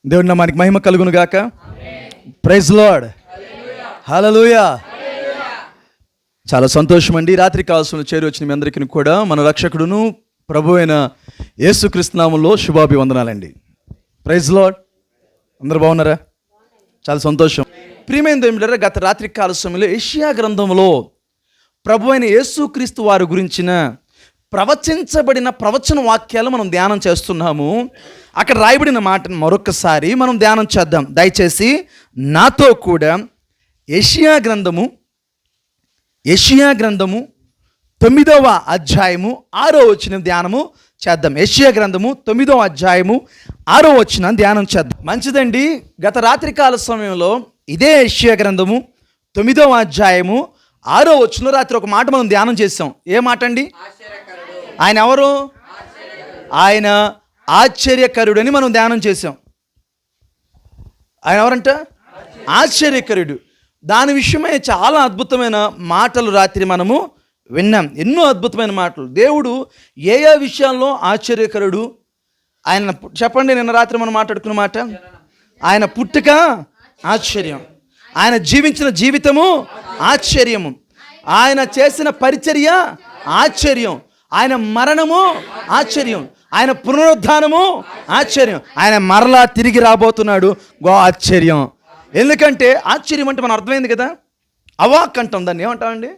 దేవుడి నామానికి మహిమ కలుగును గాక. Praise lord. హల్లెలూయా. చాలా సంతోషం అండి. రాత్రి కావాల్సిన చేరి వచ్చిన మీ అందరికీ కూడా మన రక్షకుడును ప్రభు అయిన యేసుక్రీస్తు నామములో శుభాభివందనాలండి. Praise lord. అందరూ బాగున్నారా? చాలా సంతోషం. ప్రియమైన దేవుని గత రాత్రి కాల సమయంలో యెషయా గ్రంథంలో ప్రభు అయిన యేసుక్రీస్తు వారి గురించిన ప్రవచించబడిన ప్రవచన వాక్యాలు మనం ధ్యానం చేస్తున్నాము. అక్కడ రాయబడిన మాటను మరొకసారి మనం ధ్యానం చేద్దాం. దయచేసి నాతో కూడా యెషయా గ్రంథము 9వ అధ్యాయము 6వ వచనం ధ్యానము చేద్దాం. యెషయా గ్రంథము 9వ అధ్యాయము 6వ వచనం ధ్యానం చేద్దాం. మంచిదండి. గత రాత్రి కాల సమయంలో ఇదే యెషయా గ్రంథము 9వ అధ్యాయము 6వ వచనం రాత్రి ఒక మాట మనం ధ్యానం చేసాం. ఏ మాట అండి? ఆయన ఎవరు? ఆయన ఆశ్చర్యకరుడు అని మనం ధ్యానం చేసాం. ఆయన ఎవరంట? ఆశ్చర్యకరుడు. దాని విషయమై చాలా అద్భుతమైన మాటలు రాత్రి మనము విన్నాం. ఎన్నో అద్భుతమైన మాటలు. దేవుడు ఏ ఏ విషయాల్లో ఆశ్చర్యకరుడు. ఆయన చెప్పండి, నిన్న రాత్రి మనం మాట్లాడుకున్న మాట. ఆయన పుట్టుక ఆశ్చర్యం, ఆయన జీవించిన జీవితము ఆశ్చర్యము, ఆయన చేసిన పరిచర్య ఆశ్చర్యం, ఆయన మరణము ఆశ్చర్యం, ఆయన పునరుద్ధానము ఆశ్చర్యం, ఆయన మరలా తిరిగి రాబోతున్నాడు. ఆశ్చర్యం. ఎందుకంటే ఆశ్చర్యం అంటే మనం అర్థమైంది కదా. అవాక్ అంటాం, దాన్ని ఏమంటామండి?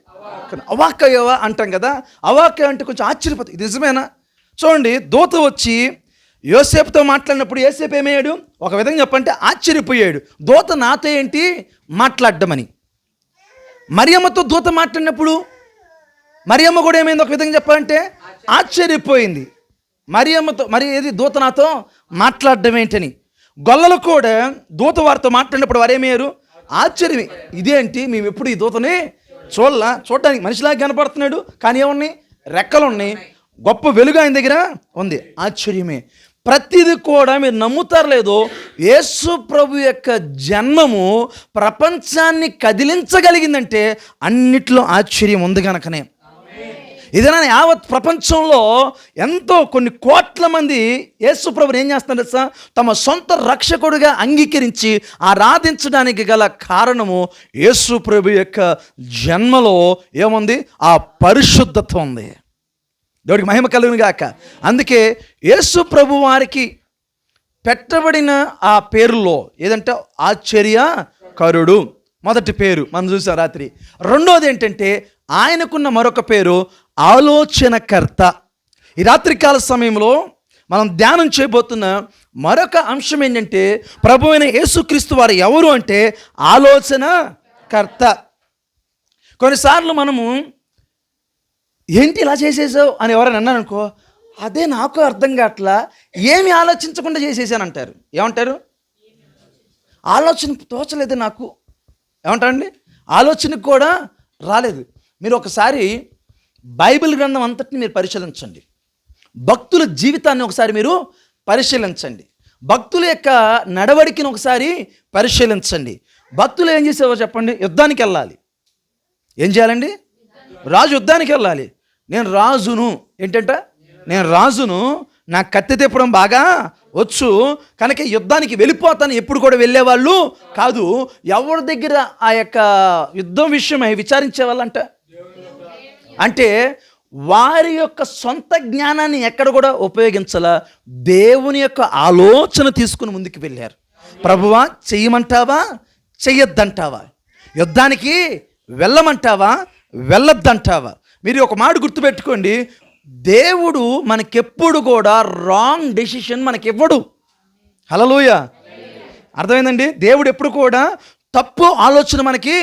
అవాక్ అయ్యవా అంటాం కదా. అవాక్ అంటే కొంచెం ఆశ్చర్యపోతుంది. ఇది నిజమేనా? చూడండి, దూత వచ్చి యోసేపుతో మాట్లాడినప్పుడు యోసేపు ఏమయ్యాడు? ఒక విధంగా చెప్పంటే ఆశ్చర్యపోయాడు. దూత నాతో ఏంటి మాట్లాడమని. మరియమ్మతో దూత మాట్లాడినప్పుడు మరియమ్మ కూడా ఏమైంది? ఒక విధంగా చెప్పాలంటే ఆశ్చర్యపోయింది. మరియమ్మతో ఏది దూత నాతో మాట్లాడడం ఏంటని. గొల్లలు కూడా దూత వారితో మాట్లాడినప్పుడు వారేమయ్యారు? ఆశ్చర్యమే. ఇదేంటి, మేము ఎప్పుడు ఈ దూతని చూడడానికి మనిషిలాగా కనపడుతున్నాడు, కానీ ఏమున్నాయి? రెక్కలు ఉన్నాయి, గొప్ప వెలుగు ఆయన దగ్గర ఉంది. ఆశ్చర్యమే. ప్రతిదీ కూడా మీరు నమ్ముతారు లేదో, యేసు ప్రభు యొక్క జన్మము ప్రపంచాన్ని కదిలించగలిగిందంటే అన్నిట్లో ఆశ్చర్యం ఉంది కనుకనే. ఇదేనా? యావత్ ప్రపంచంలో ఎంతో కొన్ని కోట్ల మంది యేసు ప్రభుని ఏం చేస్తున్నారు సార్? తమ సొంత రక్షకుడిగా అంగీకరించి ఆరాధించడానికి గల కారణము యేసు ప్రభు యొక్క జన్మలో ఏముంది? ఆ పరిశుద్ధత ఉంది. దేవుడికి మహిమ కలుగును గాక. అందుకే యేసు ప్రభు వారికి పెట్టబడిన ఆ పేరులో ఏదంటే ఆశ్చర్యకరుడు మొదటి పేరు మనం చూసాం రాత్రి. రెండోది ఏంటంటే ఆయనకున్న మరొక పేరు ఆలోచనకర్త. ఈ రాత్రికాల సమయంలో మనం ధ్యానం చేయబోతున్న మరొక అంశం ఏంటంటే ప్రభు అయిన యేసుక్రీస్తు వారు ఎవరు అంటే ఆలోచనకర్త. కొన్నిసార్లు మనము ఏంటి ఇలా చేసేసావు అని ఎవరైనా అన్నారనుకో, అదే నాకు అర్థం కావట్లా, ఏమి ఆలోచించకుండా చేసేసానంటారు. ఏమంటారు? ఆలోచన తోచలేదు నాకు. ఏమంటారండి? ఆలోచనకు కూడా రాలేదు. మీరు ఒకసారి బైబిల్ గ్రంథం అంతటిని మీరు పరిశీలించండి. భక్తుల జీవితాన్ని ఒకసారి మీరు పరిశీలించండి. భక్తుల యొక్క నడవడికను ఒకసారి పరిశీలించండి. భక్తులు ఏం చేసేవో చెప్పండి? యుద్ధానికి వెళ్ళాలి. ఏం చేయాలండి? రాజు యుద్ధానికి వెళ్ళాలి. నేను రాజును, ఏంటంట? నేను రాజును, నాకు కత్తి తిప్పడం బాగా వచ్చు కనుక యుద్ధానికి వెళ్ళిపోతాను. ఎప్పుడు కూడా వెళ్ళేవాళ్ళు కాదు. ఎవరి దగ్గర ఆ యొక్క యుద్ధం విషయమై విచారించే వాళ్ళంట. అంటే వారి యొక్క సొంత జ్ఞానాన్ని ఎక్కడ కూడా ఉపయోగించాలా, దేవుని యొక్క ఆలోచన తీసుకుని ముందుకు వెళ్ళారు. ప్రభువా చెయ్యమంటావా, చెయ్యొద్దంటావా? యుద్ధానికి వెళ్ళమంటావా, వెళ్ళొద్దంటావా? మీరు ఒక మాట గుర్తుపెట్టుకోండి, దేవుడు మనకెప్పుడు కూడా రాంగ్ డెసిషన్ మనకివ్వడు. హల్లెలూయా. అర్థమైందండి? దేవుడు ఎప్పుడు కూడా తప్పు ఆలోచన మనకి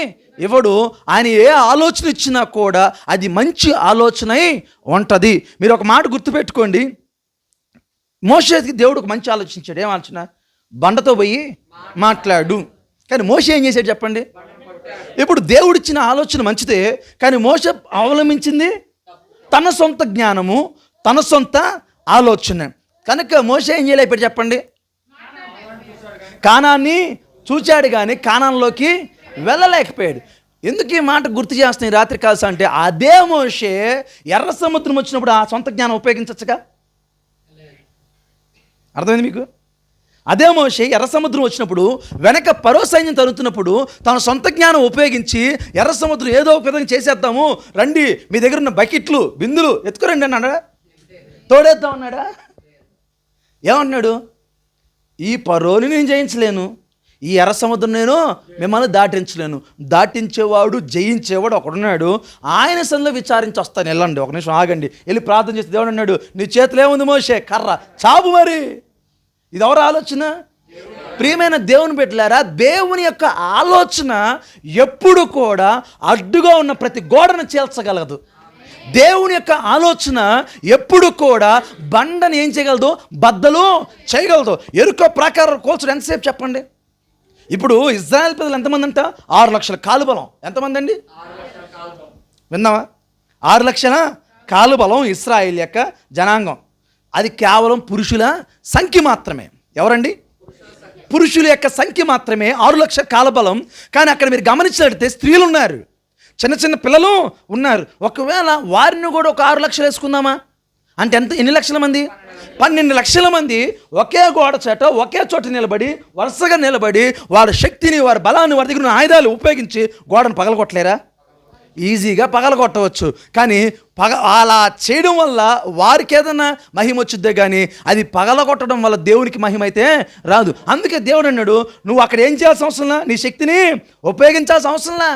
ఇవ్వడు. ఆయన ఏ ఆలోచన ఇచ్చినా కూడా అది మంచి ఆలోచన ఉంటుంది. మీరు ఒక మాట గుర్తుపెట్టుకోండి, మోషేకి దేవుడు ఒక మంచి ఆలోచించాడు. ఏం ఆలోచన? బండతో పోయి మాట్లాడు. కానీ మోషే ఏం చేశాడు చెప్పండి? ఇప్పుడు దేవుడిచ్చిన ఆలోచన మంచిదే, కానీ మోషే అవలంబించింది తన సొంత జ్ఞానము, తన సొంత ఆలోచన. కనుక మోషే ఏం చేయలేకపోయాడు చెప్పండి? కానాన్ని చూచాడు కానీ కానాన్లోకి వెళ్ళలేకపోయాడు. ఎందుకు ఈ మాట గుర్తు చేస్తున్నాయి రాత్రి కాల్స అంటే, అదే మోషే ఎర్ర సముద్రం వచ్చినప్పుడు ఆ సొంత జ్ఞానం ఉపయోగించచ్చుగా. అర్థమైంది మీకు? అదే మోషే ఎర్ర సముద్రం వచ్చినప్పుడు వెనక ఫరో సైన్యం తరుతున్నప్పుడు తన సొంత జ్ఞానం ఉపయోగించి ఎర్ర సముద్రం ఏదో ఒక విధంగా చేసేద్దాము, రండి మీ దగ్గర ఉన్న బకెట్లు బిందులు ఎత్తుకురండి అన్నాడా? తోడేద్దాం అన్నాడా? ఏమన్నాడు? ఈ ఫరోని నేను జయించలేను, ఈ ఎర్ర సముద్రం నేను మిమ్మల్ని దాటించలేను, దాటించేవాడు జయించేవాడు ఒకడున్నాడు, ఆయన సన్నిధిలో విచారించి వస్తాను, వెళ్ళండి ఒక నిమిషం ఆగండి, వెళ్ళి ప్రార్థన చేస్తే దేవుడు అన్నాడు, నీ చేతిలో ఏముంది మోషే? కర్ర, చాపు మరి. ఇది ఎవరు ఆలోచన? ప్రియమైన దేవుని బిడ్డలారా, దేవుని యొక్క ఆలోచన ఎప్పుడు కూడా అడ్డుగా ఉన్న ప్రతి గోడను చీల్చగలదు. దేవుని యొక్క ఆలోచన ఎప్పుడు కూడా బండని ఏం చేయగలదు? బద్దలు చేయగలదు. ఎరుకో ప్రాకారం కోల్చడం ఎంతసేపు చెప్పండి? ఇప్పుడు ఇజ్రాయెల్ ప్రజలు ఎంతమంది అంట? 6 లక్షల కాలుబలం. ఎంతమంది అండి? విన్నావా? 6 లక్షల కాలుబలం ఇశ్రాయేల్ యొక్క జనాంగం. అది కేవలం పురుషుల సంఖ్య మాత్రమే. ఎవరండి? పురుషుల యొక్క సంఖ్య మాత్రమే 6 లక్షల కాలబలం. కానీ అక్కడ మీరు గమనించినట్లయితే స్త్రీలు ఉన్నారు, చిన్న చిన్న పిల్లలు ఉన్నారు. ఒకవేళ వారిని కూడా ఒక 6 లక్షలు వేసుకుందామా అంటే ఎన్ని లక్షల మంది? 12 లక్షల మంది ఒకే గోడ చేట ఒకే చోట నిలబడి వరుసగా నిలబడి వారి శక్తిని వారి బలాన్ని వారి దగ్గర ఆయుధాలు ఉపయోగించి గోడను పగలగొట్టలేరా? ఈజీగా పగలగొట్టవచ్చు. కానీ అలా చేయడం వల్ల వారికి ఏదైనా మహిమ వచ్చిద్దే కానీ అది పగలగొట్టడం వల్ల దేవునికి మహిమ అయితే రాదు. అందుకే దేవుడు అన్నాడు, నువ్వు అక్కడ ఏం చేయాల్సిన అవసరంలా, నీ శక్తిని ఉపయోగించాల్సిన అవసరంలా,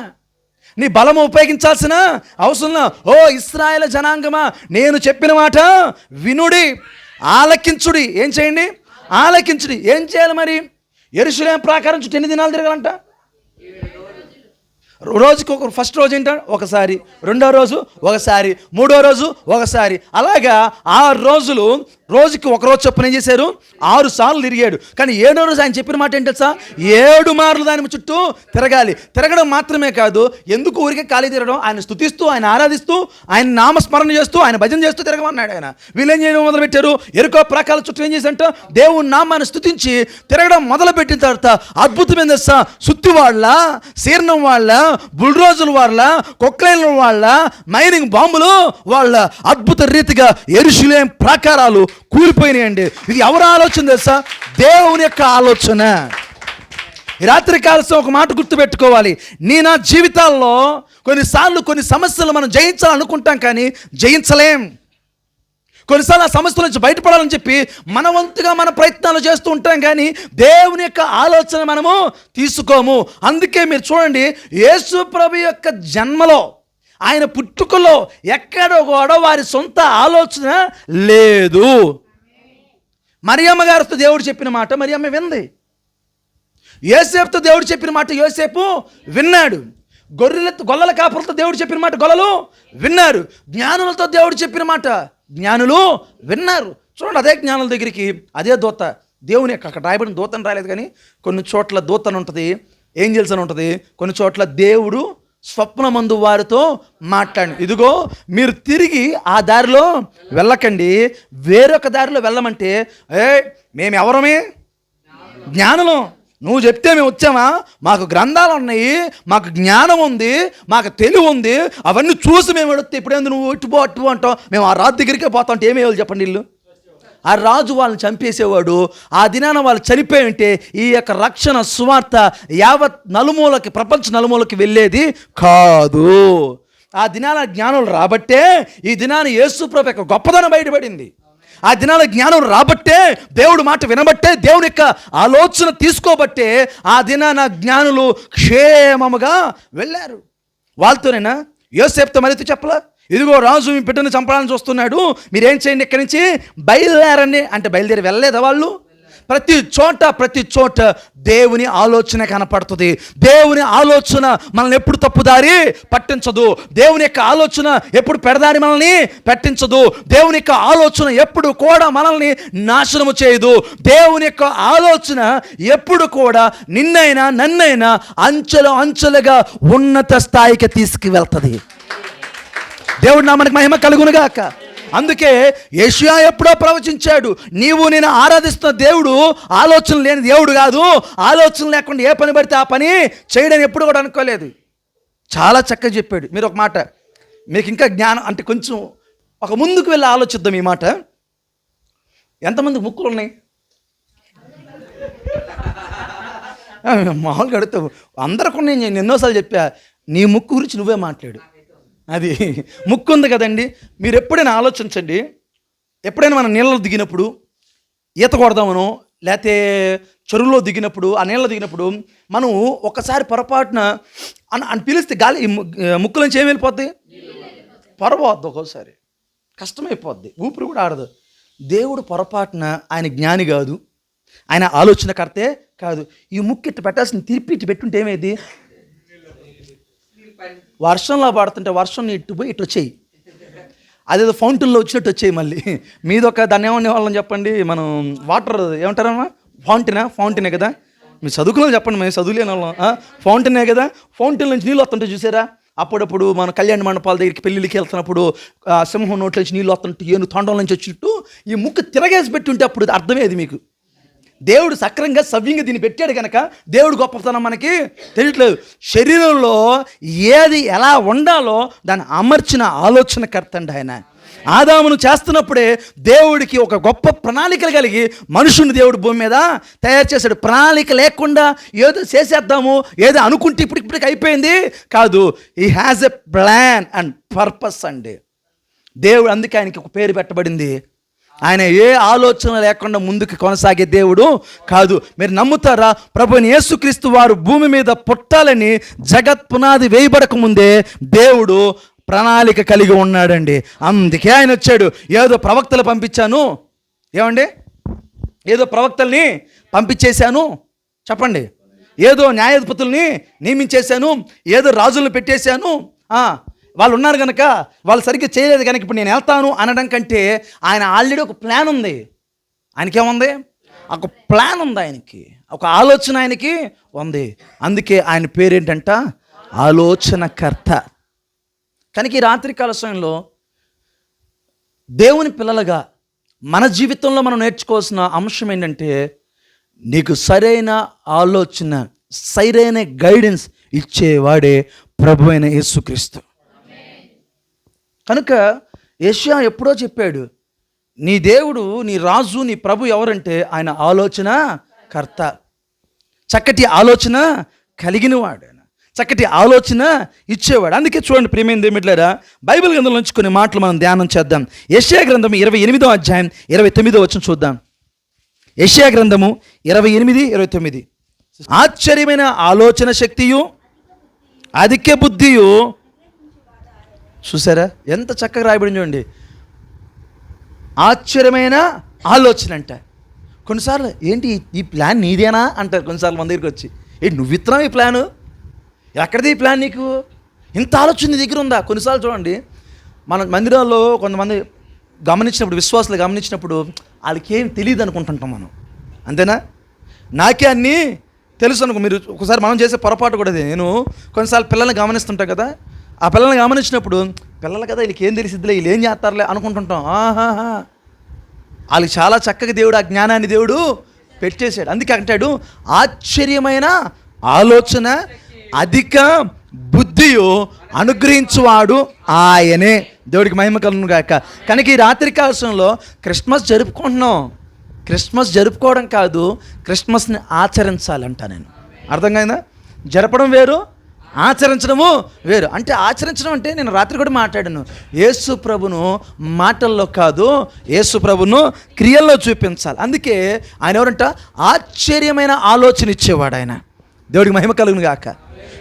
నీ బలము ఉపయోగించాల్సిన అవసరంలా. ఓ ఇశ్రాయేలు జనాంగమా, నేను చెప్పిన మాట వినుడి, ఆలకించుడి. ఏం చేయండి? ఆలకించుడి. ఏం చేయాలి మరి? యెరూషలేము ప్రాకారం చుట్టూ ఎన్ని దినాలు తిరగాలంట? రోజుకి ఫస్ట్ రోజు ఏంట ఒకసారి, రెండో రోజు ఒకసారి, మూడో రోజు ఒకసారి, అలాగా 6 రోజులు, రోజుకి ఒక రోజు చొప్పున ఏం చేశారు? 6 సార్లు తిరిగాడు. కానీ 7వ రోజు ఆయన చెప్పిన మాట ఏంటి తెలుసా? 7 మార్లు దాని చుట్టూ తిరగాలి. తిరగడం మాత్రమే కాదు, ఎందుకు ఊరికే ఖాళీ తిరగడం? ఆయన స్తుతిస్తూ, ఆయన ఆరాధిస్తూ, ఆయన నామస్మరణ చేస్తూ, ఆయన భజన చేస్తూ తిరగమన్నాడు ఆయన. వీళ్ళేం చేయడం మొదలుపెట్టారు? ఎరుకో ప్రాకాల చుట్టూ ఏం చేశారంట? దేవుని నామాన్ని స్తుతించి తిరగడం మొదలుపెట్టిన తర్వాత అద్భుతమైన తెలుసా? సుత్తి వాళ్ళ, శీర్ణం వాళ్ళ, బుల్రోజుల వాళ్ళ, కొక్లైన్ల వాళ్ళ, మైనింగ్ బాంబులు వాళ్ళ అద్భుత రీతిగా యెరూషలేము ప్రాకారాలు కూలిపోయినాయండి. ఇది ఎవరి ఆలోచన తెలుసా? దేవుని యొక్క ఆలోచన. ఈ రాత్రి కాలసం ఒక మాట గుర్తుపెట్టుకోవాలి, నా జీవితాల్లో కొన్నిసార్లు కొన్ని సమస్యలు మనం జయించాలనుకుంటాం కానీ జయించలేం. కొన్నిసార్లు ఆ సమస్యల నుంచి బయటపడాలని చెప్పి మన వంతుగా మన ప్రయత్నాలు చేస్తూ ఉంటాం కానీ దేవుని యొక్క ఆలోచన మనము తీసుకోము. అందుకే మీరు చూడండి, యేసు ప్రభు యొక్క జన్మలో, ఆయన పుట్టుకలో ఎక్కడో కూడా వారి సొంత ఆలోచన లేదు. మరియమ్మ గారితో దేవుడు చెప్పిన మాట మరియమ్మ వింది. యోసేపుతో దేవుడు చెప్పిన మాట యోసేపు విన్నాడు. గొల్లల కాపులతో దేవుడు చెప్పిన మాట గొల్లలు విన్నారు. జ్ఞానులతో దేవుడు చెప్పిన మాట జ్ఞానులు విన్నారు. చూడండి, అదే జ్ఞానుల దగ్గరికి అదే దూత, దేవుని యొక్క, అక్కడ రాయబడిన దూతను రాలేదు కానీ కొన్ని చోట్ల దూతను ఉంటుంది, ఏంజల్స్ అని ఉంటుంది, కొన్ని చోట్ల దేవుడు స్వప్నమందు వారితో మాట్లాడి, ఇదిగో మీరు తిరిగి ఆ దారిలో వెళ్ళకండి, వేరొక దారిలో వెళ్ళమంటే, మేము ఎవరమే? జ్ఞానులం. నువ్వు చెప్తే మేము వచ్చామా? మాకు గ్రంథాలు ఉన్నాయి, మాకు జ్ఞానం ఉంది, మాకు తెలివి ఉంది, అవన్నీ చూసి మేము అడిగితే ఇప్పుడేందు నువ్వు ఇటుపో అటు అంటావు, మేము ఆ రాజు దగ్గరికే పోతాం అంటే ఏమేయాలి చెప్పండి? వీళ్ళు ఆ రాజు వాళ్ళని చంపేసేవాడు. ఆ దినాన వాళ్ళు చనిపోయి ఉంటే ఈ యొక్క రక్షణ సువార్త యావత్ నలుమూలకి, ప్రపంచ నలుమూలకి వెళ్ళేది కాదు. ఆ దినాల జ్ఞానులు రాబట్టే ఈ దినాన యేసు ప్రభు యొక్క గొప్పదనం బయటపడింది. ఆ దినాల జ్ఞానం రాబట్టే, దేవుడు మాట వినబట్టే, దేవుని యొక్క ఆలోచన తీసుకోబట్టే ఆ దినాన జ్ఞానులు క్షేమముగా వెళ్ళారు. వాళ్ళతోనేనా యోసేపుతో మరితో చెప్పలా? ఇదిగో రాజు మీ బిడ్డను చంపడానికి చూస్తున్నాడు, మీరేం చేయండి, ఇక్కడి నుంచి బయలుదేరండి అంటే బయలుదేరి వెళ్ళలేదా వాళ్ళు? ప్రతి చోట దేవుని ఆలోచన కనపడుతుంది. దేవుని ఆలోచన మనల్ని ఎప్పుడు తప్పుదారి పట్టించదు. దేవుని యొక్క ఆలోచన ఎప్పుడు పెడదారి మనల్ని పెట్టించదు. దేవుని యొక్క ఆలోచన ఎప్పుడు కూడా మనల్ని నాశనము చేయదు. దేవుని యొక్క ఆలోచన ఎప్పుడు కూడా నిన్నైనా నన్నైనా అంచెలుగా ఉన్నత స్థాయికి తీసుకువెళ్తుంది. దేవుడు నామనికి మహిమ కలుగునుగాక. అందుకే యెషయా ఎప్పుడో ప్రవచించాడు, నీవు నేను ఆరాధిస్తున్న దేవుడు ఆలోచన లేని దేవుడు కాదు, ఆలోచన లేకుండా ఏ పని పడితే ఆ పని చేయడని ఎప్పుడు కూడా అనుకోలేదు. చాలా చక్కగా చెప్పాడు. మీరు ఒక మాట, మీకు ఇంకా జ్ఞానం అంటే కొంచెం ఒక ముందుకు వెళ్ళి ఆలోచిద్దాం. ఈ మాట, ఎంతమంది ముక్కులు ఉన్నాయి? మామూలుగా అడుగుతావు. అందరికీ నేను ఎన్నోసార్లు చెప్పా, నీ ముక్కు గురించి నువ్వే మాట్లాడు. అది ముక్కు ఉంది కదండి. మీరు ఎప్పుడైనా ఆలోచించండి, ఎప్పుడైనా మనం నీళ్ళలో దిగినప్పుడు, ఈత కొడదామనో లేకపోతే చెరువులో దిగినప్పుడు, ఆ నీళ్ళలో దిగినప్పుడు మనం ఒక్కసారి పొరపాటున అని పిలిస్తే గాలి ముక్కు నుంచి ఏం వెళ్ళిపోద్ది? పొరపోద్ది. ఒక్కోసారి కష్టమైపోద్ది, ఊపిరి కూడా ఆడదు. దేవుడు పొరపాటున ఆయన జ్ఞాని కాదు, ఆయన ఆలోచనకర్తే కాదు. ఈ ముక్కు ఇట్టు పెట్టాల్సిన తిరిపి ఇటు పెట్టుంటే ఏమైంది? వర్షంలో పడుతుంటే వర్షం ఇట్టు పోయి ఇట్లా వచ్చేయి, అదేదో ఫౌంటైన్లో వచ్చినట్టు వచ్చేయి. మళ్ళీ మీదొక దాన్ని ఏమనే వాళ్ళని చెప్పండి, మనం వాటర్ ఏమంటారమ్మా? ఫౌంటైనే కదా. మీరు చదువుకున్న చెప్పండి, మేము చదువులేని వాళ్ళం. ఫౌంటైనే కదా. ఫౌంటైన్ నుంచి నీళ్ళు వస్తుంటే చూసారా? అప్పుడప్పుడు మన కళ్యాణ మండపాల దగ్గరికి పెళ్ళిళ్ళకి వెళ్తున్నప్పుడు సింహం నోట్ల నుంచి నీళ్ళు వస్తుంటే ఏను తొండం నుంచి వచ్చినట్టు ఈ ముక్కు తిరగేసి పెట్టుంటే అప్పుడు అర్థమేది మీకు. దేవుడు సక్రంగా సవ్యంగా దీన్ని పెట్టాడు కనుక దేవుడు గొప్పతనం మనకి తెలియట్లేదు. శరీరంలో ఏది ఎలా ఉండాలో దాన్ని అమర్చిన ఆలోచనకర్త అండి ఆయన. ఆదామును చేస్తున్నప్పుడే దేవుడికి ఒక గొప్ప ప్రణాళికలు కలిగి మనుషుని దేవుడు భూమి మీద తయారు చేశాడు. ప్రణాళిక లేకుండా ఏదో చేసేద్దాము, ఏదో అనుకుంటే ఇప్పటికి అయిపోయింది కాదు. He has a plan and purpose అండి దేవుడు. అందుకే ఆయనకి ఒక పేరు పెట్టబడింది. ఆయన ఏ ఆలోచన లేకుండా ముందుకు కొనసాగే దేవుడు కాదు. మీరు నమ్ముతారా? ప్రభువైన యేసుక్రీస్తు వారు భూమి మీద పుట్టాలని జగత్ పునాది వేయబడక ముందే దేవుడు ప్రణాళిక కలిగి ఉన్నాడండి. అందుకే ఆయన వచ్చాడు. ఏదో ప్రవక్తలు పంపించాను, ఏమండి, ఏదో ప్రవక్తల్ని పంపించేశాను చెప్పండి, ఏదో న్యాయాధిపతుల్ని నియమించేశాను, ఏదో రాజులను పెట్టేశాను, వాళ్ళు ఉన్నారు కనుక వాళ్ళు సరిగ్గా చేయలేదు కనుక ఇప్పుడు నేను వెళ్తాను అనడం కంటే ఆయన ఆల్రెడీ ఒక ప్లాన్ ఉంది. ఆయనకేముంది? ఒక ప్లాన్ ఉంది, ఆయనకి ఒక ఆలోచన ఆయనకి ఉంది. అందుకే ఆయన పేరేంటంట? ఆలోచనకర్త. కనుక ఈ రాత్రికాల సమయంలో దేవుని పిల్లలుగా మన జీవితంలో మనం నేర్చుకోవాల్సిన అంశం ఏంటంటే, నీకు సరైన ఆలోచన, సరైన గైడెన్స్ ఇచ్చేవాడే ప్రభువైన యేసుక్రీస్తు. కనుక యెషయా ఎప్పుడో చెప్పాడు, నీ దేవుడు, నీ రాజు, నీ ప్రభు ఎవరంటే ఆయన ఆలోచన కర్త, చక్కటి ఆలోచన కలిగినవాడు, చక్కటి ఆలోచన ఇచ్చేవాడు. అందుకే చూడండి ప్రియమైన దేవులారా, బైబిల్ గ్రంథం నుంచి కొన్ని మాటలు మనం ధ్యానం చేద్దాం. యెషయా గ్రంథం 28వ అధ్యాయం 29వ వచనం చూద్దాం. యెషయా గ్రంథము 28:29. ఆశ్చర్యమైన ఆలోచన శక్తియు అధిక బుద్ధియు. చూసారా ఎంత చక్కగా రాయబడింది చూడండి. ఆశ్చర్యమైన ఆలోచన అంట. కొన్నిసార్లు ఏంటి ఈ ప్లాన్ నీదేనా అంటారు కొన్నిసార్లు మన దగ్గరికి వచ్చి, నువ్వు ఇస్తున్నావు ఈ ప్లాను, ఎక్కడిది ఈ ప్లాన్, నీకు ఇంత ఆలోచన నీ దగ్గర ఉందా? కొన్నిసార్లు చూడండి, మన మందిరాల్లో కొంతమంది గమనించినప్పుడు, విశ్వాసాలు గమనించినప్పుడు వాళ్ళకి ఏం తెలియదు అనుకుంటుంటాం మనం, అంతేనా? నాకే అన్నీ తెలుసు అనుకో. మీరు ఒకసారి మనం చేసే పొరపాటు కూడా అదే. నేను కొన్నిసార్లు పిల్లల్ని గమనిస్తుంటాం కదా, ఆ పిల్లల్ని గమనించినప్పుడు పిల్లలు కదా వీళ్ళకి ఏం తెలిసిద్దిలే, వీళ్ళు ఏం చేస్తారులే అనుకుంటుంటాం. వాళ్ళకి చాలా చక్కగా దేవుడు ఆ జ్ఞానాన్ని దేవుడు పెట్టేశాడు. అందుకే అంటాడు ఆశ్చర్యమైన ఆలోచన అధిక బుద్ధియు అనుగ్రహించువాడు ఆయనే. దేవుడికి మహిమ కలుగును గాక. కనుక ఈ రాత్రి కాలంలో క్రిస్మస్ జరుపుకుంటున్నాం. క్రిస్మస్ జరుపుకోవడం కాదు, క్రిస్మస్ని ఆచరించాలంట నేను. అర్థంగా? జరపడం వేరు, ఆచరించడము వేరు. అంటే ఆచరించడం అంటే నేను రాత్రి కూడా మాట్లాడాను, యేసు ప్రభును మాటల్లో కాదు, యేసు ప్రభును క్రియల్లో చూపించాలి. అందుకే ఆయన ఎవరంట? ఆశ్చర్యమైన ఆలోచన ఇచ్చేవాడు ఆయన. దేవుడికి మహిమ కలుగును గాక.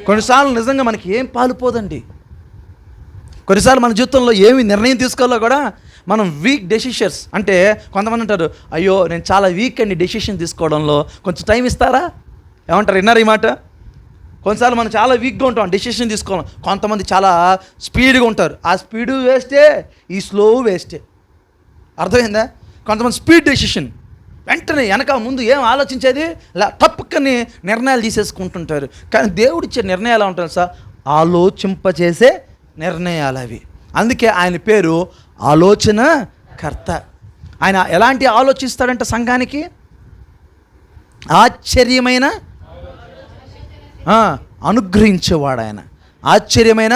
కొన్నిసార్లు నిజంగా మనకి ఏం పాలుపోదండి. కొన్నిసార్లు మన జీవితంలో ఏమి నిర్ణయం తీసుకోవాలో కూడా మనం వీక్ డెసిషన్స్. అంటే కొంతమంది అంటారు, అయ్యో నేను చాలా వీక్ అండి డెసిషన్ తీసుకోవడంలో, కొంచెం టైం ఇస్తారా? ఏమంటారు? విన్నారు ఈ మాట? కొన్నిసార్లు మనం చాలా వీక్గా ఉంటాం డెసిషన్ తీసుకోవాలి. కొంతమంది చాలా స్పీడ్గా ఉంటారు. ఆ స్పీడు వేస్టే, ఈ స్లో వేస్టే. అర్థమైందా? కొంతమంది స్పీడ్ డెసిషన్, వెంటనే వెనక ముందు ఏం ఆలోచించేది తప్పుకని నిర్ణయాలు తీసేసుకుంటుంటారు. కానీ దేవుడిచ్చే నిర్ణయాలు ఎలా ఉంటాయి సార్? ఆలోచింపచేసే నిర్ణయాలు అవి. అందుకే ఆయన పేరు ఆలోచన కర్త. ఆయన ఎలాంటి ఆలోచిస్తాడంటే సంఘానికి ఆశ్చర్యమైన అనుగ్రహించేవాడు ఆయన. ఆశ్చర్యమైన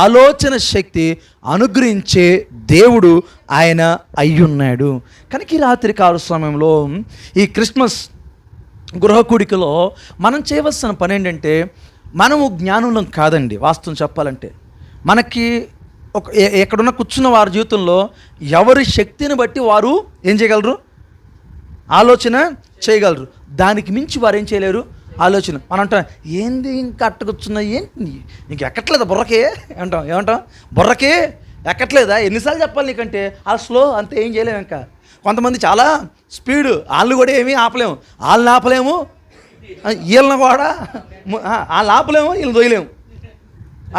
ఆలోచన శక్తి అనుగ్రహించే దేవుడు ఆయన అయ్యున్నాడు. కనుక ఈ రాత్రి కాల సమయంలో ఈ క్రిస్మస్ గృహకూడికలో మనం చేయవలసిన పని ఏంటంటే, మనము జ్ఞానులం కాదండి. వాస్తవం చెప్పాలంటే మనకి ఒక ఎక్కడున్న కూర్చున్న వారి జీవితంలో ఎవరి శక్తిని బట్టి వారు ఏం చేయగలరు, ఆలోచన చేయగలరు. దానికి మించి వారు ఏం చేయలేరు ఆలోచన. మనం అంటాం, ఏంది ఇంకా అట్టకొచ్చున్నా, ఏంటి నీకు ఎక్కట్లేదా బుర్రకే అంటాం. ఏమంటాం, బుర్రకే ఎక్కట్లేదా, ఎన్నిసార్లు చెప్పాలి నీకంటే. ఆ స్లో అంతే, ఏం చేయలేము. ఇంకా కొంతమంది చాలా స్పీడు, వాళ్ళు కూడా ఏమీ ఆపలేము. వాళ్ళని ఆపలేము, వీళ్ళని కూడా వాళ్ళు ఆపలేము, వీళ్ళని దొయ్యలేము.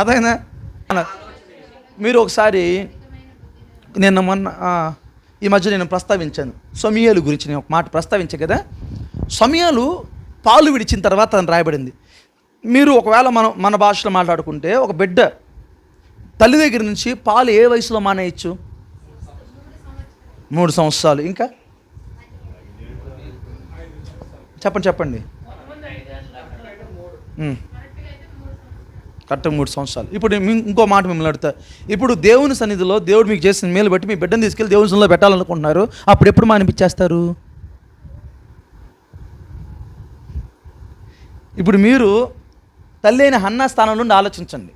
అదేనా. మీరు ఒకసారి మొన్న ఈ మధ్య నేను ప్రస్తావించాను సమూయేలు గురించి. నేను ఒక మాట ప్రస్తావించాను కదా. సమూయేలు పాలు విడిచిన తర్వాత అని రాయబడింది. మీరు ఒకవేళ మన భాషలో మాట్లాడుకుంటే, ఒక బిడ్డ తల్లి దగ్గర నుంచి పాలు ఏ వయసులో మానేయచ్చు? 3 సంవత్సరాలు. ఇంకా చెప్పండి. కరెక్ట్గా 3 సంవత్సరాలు. ఇప్పుడు ఇంకో మాట మిమ్మల్ని అడుగుతా. ఇప్పుడు దేవుని సన్నిధిలో దేవుడు మీకు చేసిన మేలు బట్టి మీ బిడ్డను తీసుకెళ్ళి దేవుని సన్నిధిలో పెట్టాలనుకుంటున్నారు. అప్పుడు ఎప్పుడు మానిపించేస్తారు? ఇప్పుడు మీరు తల్లి అయిన హన్నా స్థానం నుండి ఆలోచించండి.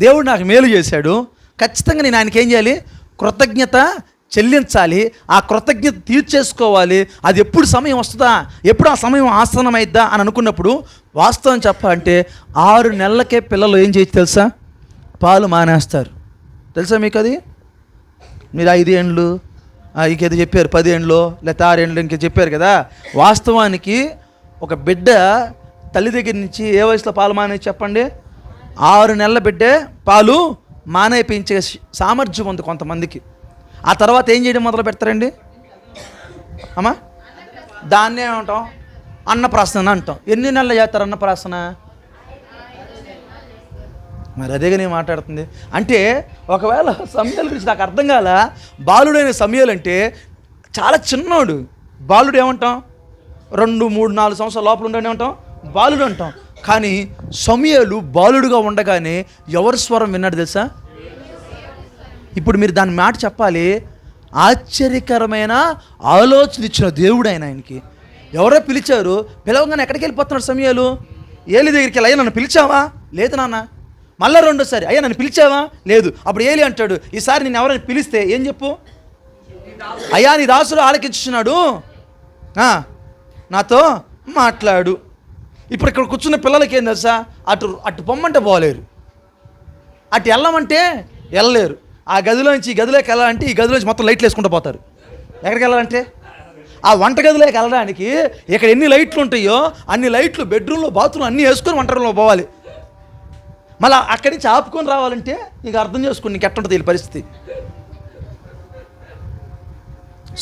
దేవుడు నాకు మేలు చేశాడు, ఖచ్చితంగా నేను ఆయనకి ఏం చేయాలి? కృతజ్ఞత చెల్లించాలి. ఆ కృతజ్ఞత తీర్చేసుకోవాలి. అది ఎప్పుడు సమయం వస్తుందా, ఎప్పుడు ఆ సమయం ఆసన్నమైద్దా అని అనుకున్నప్పుడు, వాస్తవం చెప్పాలంటే 6 నెలలకే పిల్లలు ఏం చేయొచ్చు తెలుసా? పాలు మానేస్తారు. తెలుసా మీకు అది? మీరు 5 ఏండ్లు ఇంకేదో చెప్పారు, 10 ఏండ్లు లేకపోతే 6 ఏండ్లు ఇంక చెప్పారు కదా. వాస్తవానికి ఒక బిడ్డ తల్లి దగ్గర నుంచి ఏ వయసులో పాలు మానేసి చెప్పండి? 6 నెలల బిడ్డే పాలు మానేపించే సామర్థ్యం ఉంది కొంతమందికి. ఆ తర్వాత ఏం చేయడం మొదలు పెడతారండి అమ్మా? దాన్నే ఏమంటాం? అన్నప్రాసన అంటాం. ఎన్ని నెలలు చేస్తారు అన్నప్రాసన? మరి అదేగా నేను మాట్లాడుతుంది. అంటే ఒకవేళ సమూయేలు గురించి నాకు అర్థం కాల. బాలుడైన సమూయేలు అంటే చాలా చిన్నోడు. బాలుడు ఏమంటాం? 2, 3, 4 సంవత్సరాల లోపల ఉండని ఏమంటాం? బాలుడు అంటాం. కానీ సమూయేలు బాలుడుగా ఉండగానే ఎవరి స్వరం విన్నాడు తెలుసా? ఇప్పుడు మీరు దాని మాట చెప్పాలి. ఆశ్చర్యకరమైన ఆలోచన ఇచ్చిన దేవుడు ఆయనకి. ఎవరో పిలిచారు, పిలవగానే ఎక్కడికి వెళ్ళిపోతున్నాడు సమూయేలు? ఏలి దగ్గరికి వెళ్ళి, అయ్యా నన్ను పిలిచావా? లేదు నాన్న. మళ్ళీ రెండోసారి, అయ్యా నన్ను పిలిచావా? లేదు. అప్పుడు ఏలి అంటాడు, ఈసారి నేను ఎవరైనా పిలిస్తే ఏం చెప్పు? అయ్యా నీ దాసుడు ఆలకించున్నాడు, నాతో మాట్లాడు. ఇప్పుడు ఇక్కడ కూర్చున్న పిల్లలకి ఏం తెలుసా? అటు పొమ్మంటే పోలేరు, అటు వెళ్ళమంటే వెళ్ళలేరు. ఆ గదిలోంచి ఈ గదిలోకి వెళ్ళాలంటే ఈ గదిలోంచి మొత్తం లైట్లు వేసుకుంటూ పోతారు. ఎక్కడికి వెళ్ళాలంటే ఆ వంట గదిలోకి వెళ్ళడానికి ఇక్కడ ఎన్ని లైట్లు ఉంటాయో అన్ని లైట్లు బెడ్రూమ్లో బాత్రూమ్ అన్నీ వేసుకొని వంట రూమ్లో పోవాలి. మళ్ళీ అక్కడి నుంచి ఆపుకొని రావాలంటే నీకు అర్థం చేసుకోండి నీకు ఎట్టుంటుంది ఈ పరిస్థితి.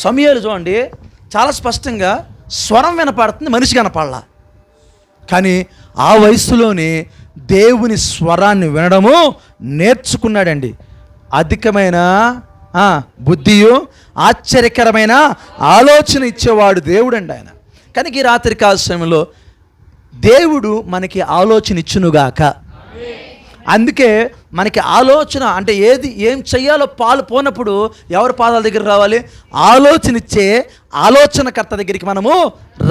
సమూయేలు చూడండి, చాలా స్పష్టంగా స్వరం వినపడుతుంది, మనిషి కనపడలా. కానీ ఆ వయసులోనే దేవుని స్వరాన్ని వినడము నేర్చుకున్నాడండి. అధికమైన బుద్ధియు ఆశ్చర్యకరమైన ఆలోచన ఇచ్చేవాడు దేవుడు అండి ఆయన. కనుక ఈ రాత్రి కాల సమయంలో దేవుడు మనకి ఆలోచన ఇచ్చునుగాక. అందుకే మనకి ఆలోచన అంటే ఏం చెయ్యాలో పాలు పోనప్పుడు ఎవరి పాదాల దగ్గర రావాలి? ఆలోచన ఇచ్చే ఆలోచనకర్త దగ్గరికి మనము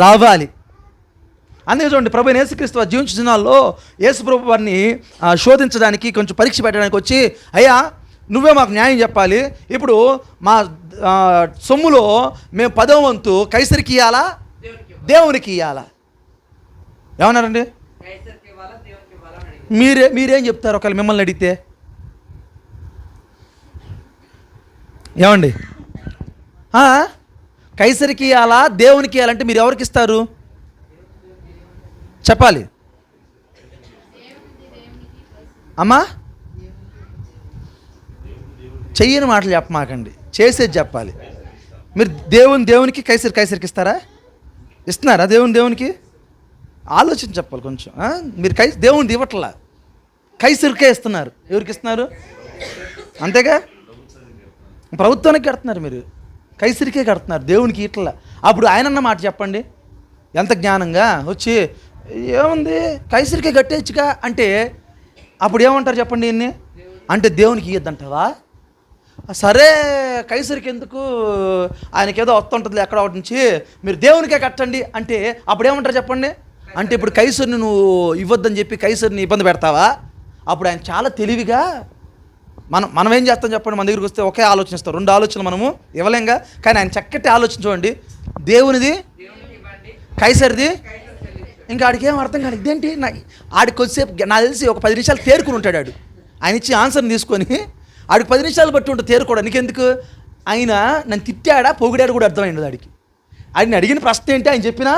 రావాలి. అందుకే చూడండి, ప్రభు యేసుక్రీస్తు జీవించిన దినాల్లో యేసు ప్రభు వారిని శోధించడానికి, కొంచెం పరీక్ష పెట్టడానికి వచ్చి, అయ్యా నువ్వే మాకు న్యాయం చెప్పాలి. ఇప్పుడు మా సొమ్ములో మేము 10వ వంతు కైసరికి ఇవ్వాలా, దేవునికి ఇవ్వాలా? ఏమన్నారండి? మీరేం చెప్తారు ఒకవేళ మిమ్మల్ని అడిగితే? ఏమండి, కైసరికి ఇవ్వాలా దేవునికి ఇవ్వాలంటే మీరు ఎవరికి ఇస్తారు చెప్పాలి అమ్మా? చెయ్యని మాటలు చెప్పమాకండి, చేసేది చెప్పాలి. మీరు దేవునికి కైసరికి ఇస్తారా? ఇస్తున్నారా దేవునికి? ఆలోచించి చెప్పాలి కొంచెం. మీరు దేవుని ఇవ్వట్లా, కైసరికే ఇస్తున్నారు. ఎవరికి ఇస్తున్నారు? అంతేగా, ప్రభుత్వానికి కడుతున్నారు. మీరు కైసరికే కడుతున్నారు, దేవునికి ఇట్లా. అప్పుడు ఆయనన్న మాట చెప్పండి, ఎంత జ్ఞానంగా వచ్చి ఏముంది కైసరికే కట్టేచ్చుగా అంటే అప్పుడు ఏమంటారు చెప్పండి? ఇన్ని అంటే దేవునికి ఇయ్యద్దంటావా? సరే కైసరికి ఎందుకు, ఆయనకేదో వస్తుంటుంది ఎక్కడ ఒకటి నుంచి, మీరు దేవునికే కట్టండి అంటే అప్పుడు ఏమంటారు చెప్పండి? అంటే ఇప్పుడు కైసరిని నువ్వు ఇవ్వద్దని చెప్పి కైసరిని ఇబ్బంది పెడతావా? అప్పుడు ఆయన చాలా తెలివిగా, మనం ఏం చేస్తాం చెప్పండి? మన దగ్గరికి వస్తే ఒకే ఆలోచిస్తాం, రెండు ఆలోచనలు మనము ఇవ్వలేంగా. కానీ ఆయన చక్కటి ఆలోచన చూడండి, దేవునిది కైసరిది. ఇంకా ఆడికి ఏం అర్థం కాదు, ఇదేంటి ఆడికి కొద్దిసేపు నాకు తెలిసి ఒక 10 నిమిషాలు తేరుకుని ఉంటాడు ఆడు. ఆయన ఇచ్చి ఆన్సర్ని తీసుకొని ఆడికి 10 నిమిషాలు బట్టి ఉంటుంది తేరుకోవడం. నీకెందుకు? ఆయన నన్ను తిట్టాడా పొగిడాడు కూడా అర్థమైంది ఆడికి. ఆయన అడిగిన ప్రశ్న ఏంటి, ఆయన చెప్పినా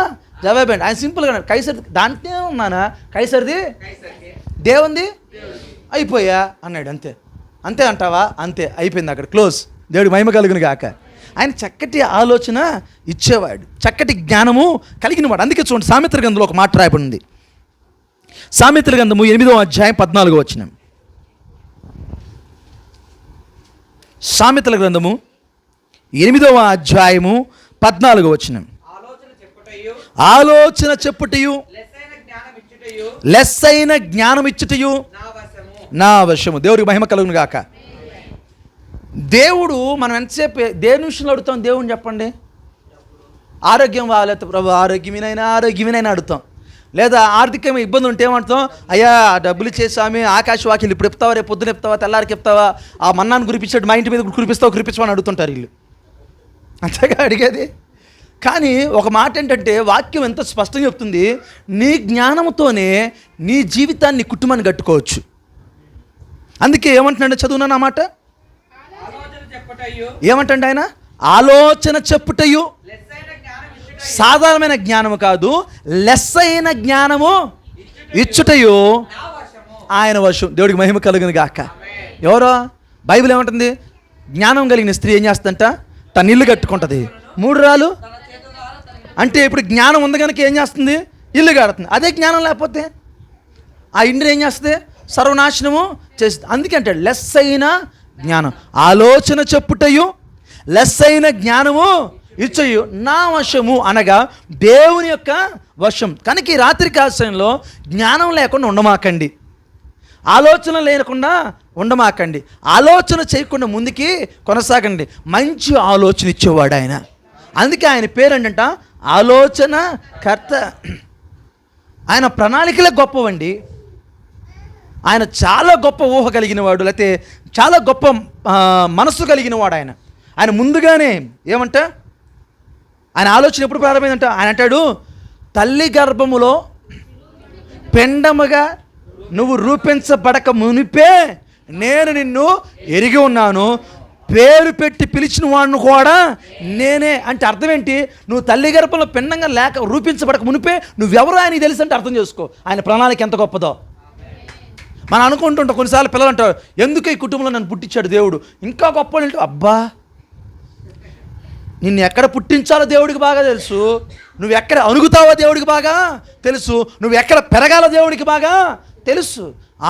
జవాబు ఏంటి. ఆయన సింపుల్గా కైసరి దాంట్లో ఉన్నానా, కైసరిది దేవుంది అయిపోయా అన్నాడు. అంతే అంతే అంటావా? అంతే అయిపోయింది, అక్కడ క్లోజ్. దేవుడికి మహిమ కలుగును గాక. ఆయన చక్కటి ఆలోచన ఇచ్చేవాడు, చక్కటి జ్ఞానము కలిగినవాడు. అందుకే చూడండి, సామెతల గ్రంథంలో ఒక మాట రాయబడింది. సామెతల గ్రంథము 8వ అధ్యాయం 14వ వచనం. సామెతల గ్రంథము 8వ అధ్యాయము 14వ వచనం. ఆలోచన చెప్పుటయు లెస్సైన జ్ఞానం ఇచ్చుటయు నా వశము. దేవుడికి మహిమ కలుగును గాక. దేవుడు మనం ఎంతసేపు దేని విషయంలో అడుగుతాం దేవుని చెప్పండి? ఆరోగ్యం బాగాలేదు ప్రభు, ఆరోగ్యమేనైనా అడుగుతాం. లేదా ఆర్థికమైన ఇబ్బంది ఉంటే ఏమంటాం? అయ్యా డబ్బులు ఇచ్చేసామి, ఆకాశ వాకిలు ఇప్పుడు చెప్తావా, రేపు పొద్దున చెప్తావా, తెల్లారికి చెప్తావా, ఆ మన్నాన్ని కురిపించాడు మా ఇంటి మీద కురిపించమని అడుగుతుంటారు వీళ్ళు. అంతగా అడిగేది. కానీ ఒక మాట ఏంటంటే, వాక్యం ఎంత స్పష్టంగా చెప్తుంది, నీ జ్ఞానంతోనే నీ జీవితాన్ని కుటుంబాన్ని కట్టుకోవచ్చు. అందుకే ఏమంటున్నాడు, చదువునా నా మాట, ఏమంటండి ఆయన? ఆలోచన చెప్పుటయు, సాధారణమైన జ్ఞానము కాదు, లెస్సైన జ్ఞానము ఇచ్చుటయు ఆయన వశం. దేవుడికి మహిమ కలుగును గాక. ఎవరో బైబిల్ ఏమంటుంది? జ్ఞానం కలిగిన స్త్రీ ఏం చేస్తుందంట? తన ఇల్లు కట్టుకుంటుంది. 3 రాళ్ళు అంటే ఇప్పుడు జ్ఞానం ఉంది కనుక ఏం చేస్తుంది? ఇల్లు కడుతుంది. అదే జ్ఞానం లేకపోతే ఆ ఇంటిని ఏం చేస్తుంది? సర్వనాశనము చేస్తుంది. అందుకే అంటే లెస్సైన జ్ఞానం, ఆలోచన చెప్పుటయు లెస్సైన జ్ఞానము ఇచ్చయు నా వశము, అనగా దేవుని యొక్క వశం. కనుక ఈ రాత్రి కాలంలో జ్ఞానం లేకుండా ఉండమాకండి, ఆలోచన లేకుండా ఉండమాకండి, ఆలోచన చేయకుండా ముందుకి కొనసాగండి. మంచి ఆలోచన ఇచ్చేవాడు ఆయన. అందుకే ఆయన పేరు ఏంటంట? ఆలోచన కర్త. ఆయన ప్రణాళికలే గొప్పవండి. ఆయన చాలా గొప్ప ఊహ కలిగినవాడు, లేకపోతే చాలా గొప్ప మనస్సు కలిగినవాడు ఆయన. ఆయన ముందుగానే ఏమంట, ఆయన ఆలోచన ఎప్పుడు ప్రారంభమైందంట? ఆయన అంటాడు, తల్లి గర్భములో పెండముగా నువ్వు రూపించబడక మునిపే నేను నిన్ను ఎరిగి ఉన్నాను, పేరు పెట్టి పిలిచిన వాడిని కూడా నేనే. అంటే అర్థం ఏంటి? నువ్వు తల్లి గర్భంలో పిండంగా లేక రూపించబడక మునిపే నువ్వెవరో ఆయనకి తెలుసు అంటే అర్థం చేసుకో. ఆయన ప్రణాళిక ఎంత గొప్పదో. మనం అనుకుంటుంటాం కొన్నిసార్లు, పిల్లలు అంటారు, ఎందుకు ఈ కుటుంబంలో నన్ను పుట్టించాడు దేవుడు. ఇంకా గొప్ప అంటే, అబ్బా నిన్ను ఎక్కడ పుట్టించాలో దేవుడికి బాగా తెలుసు, నువ్వు ఎక్కడ అణుగుతావో దేవుడికి బాగా తెలుసు, నువ్వు ఎక్కడ పెరగాలో దేవుడికి బాగా తెలుసు.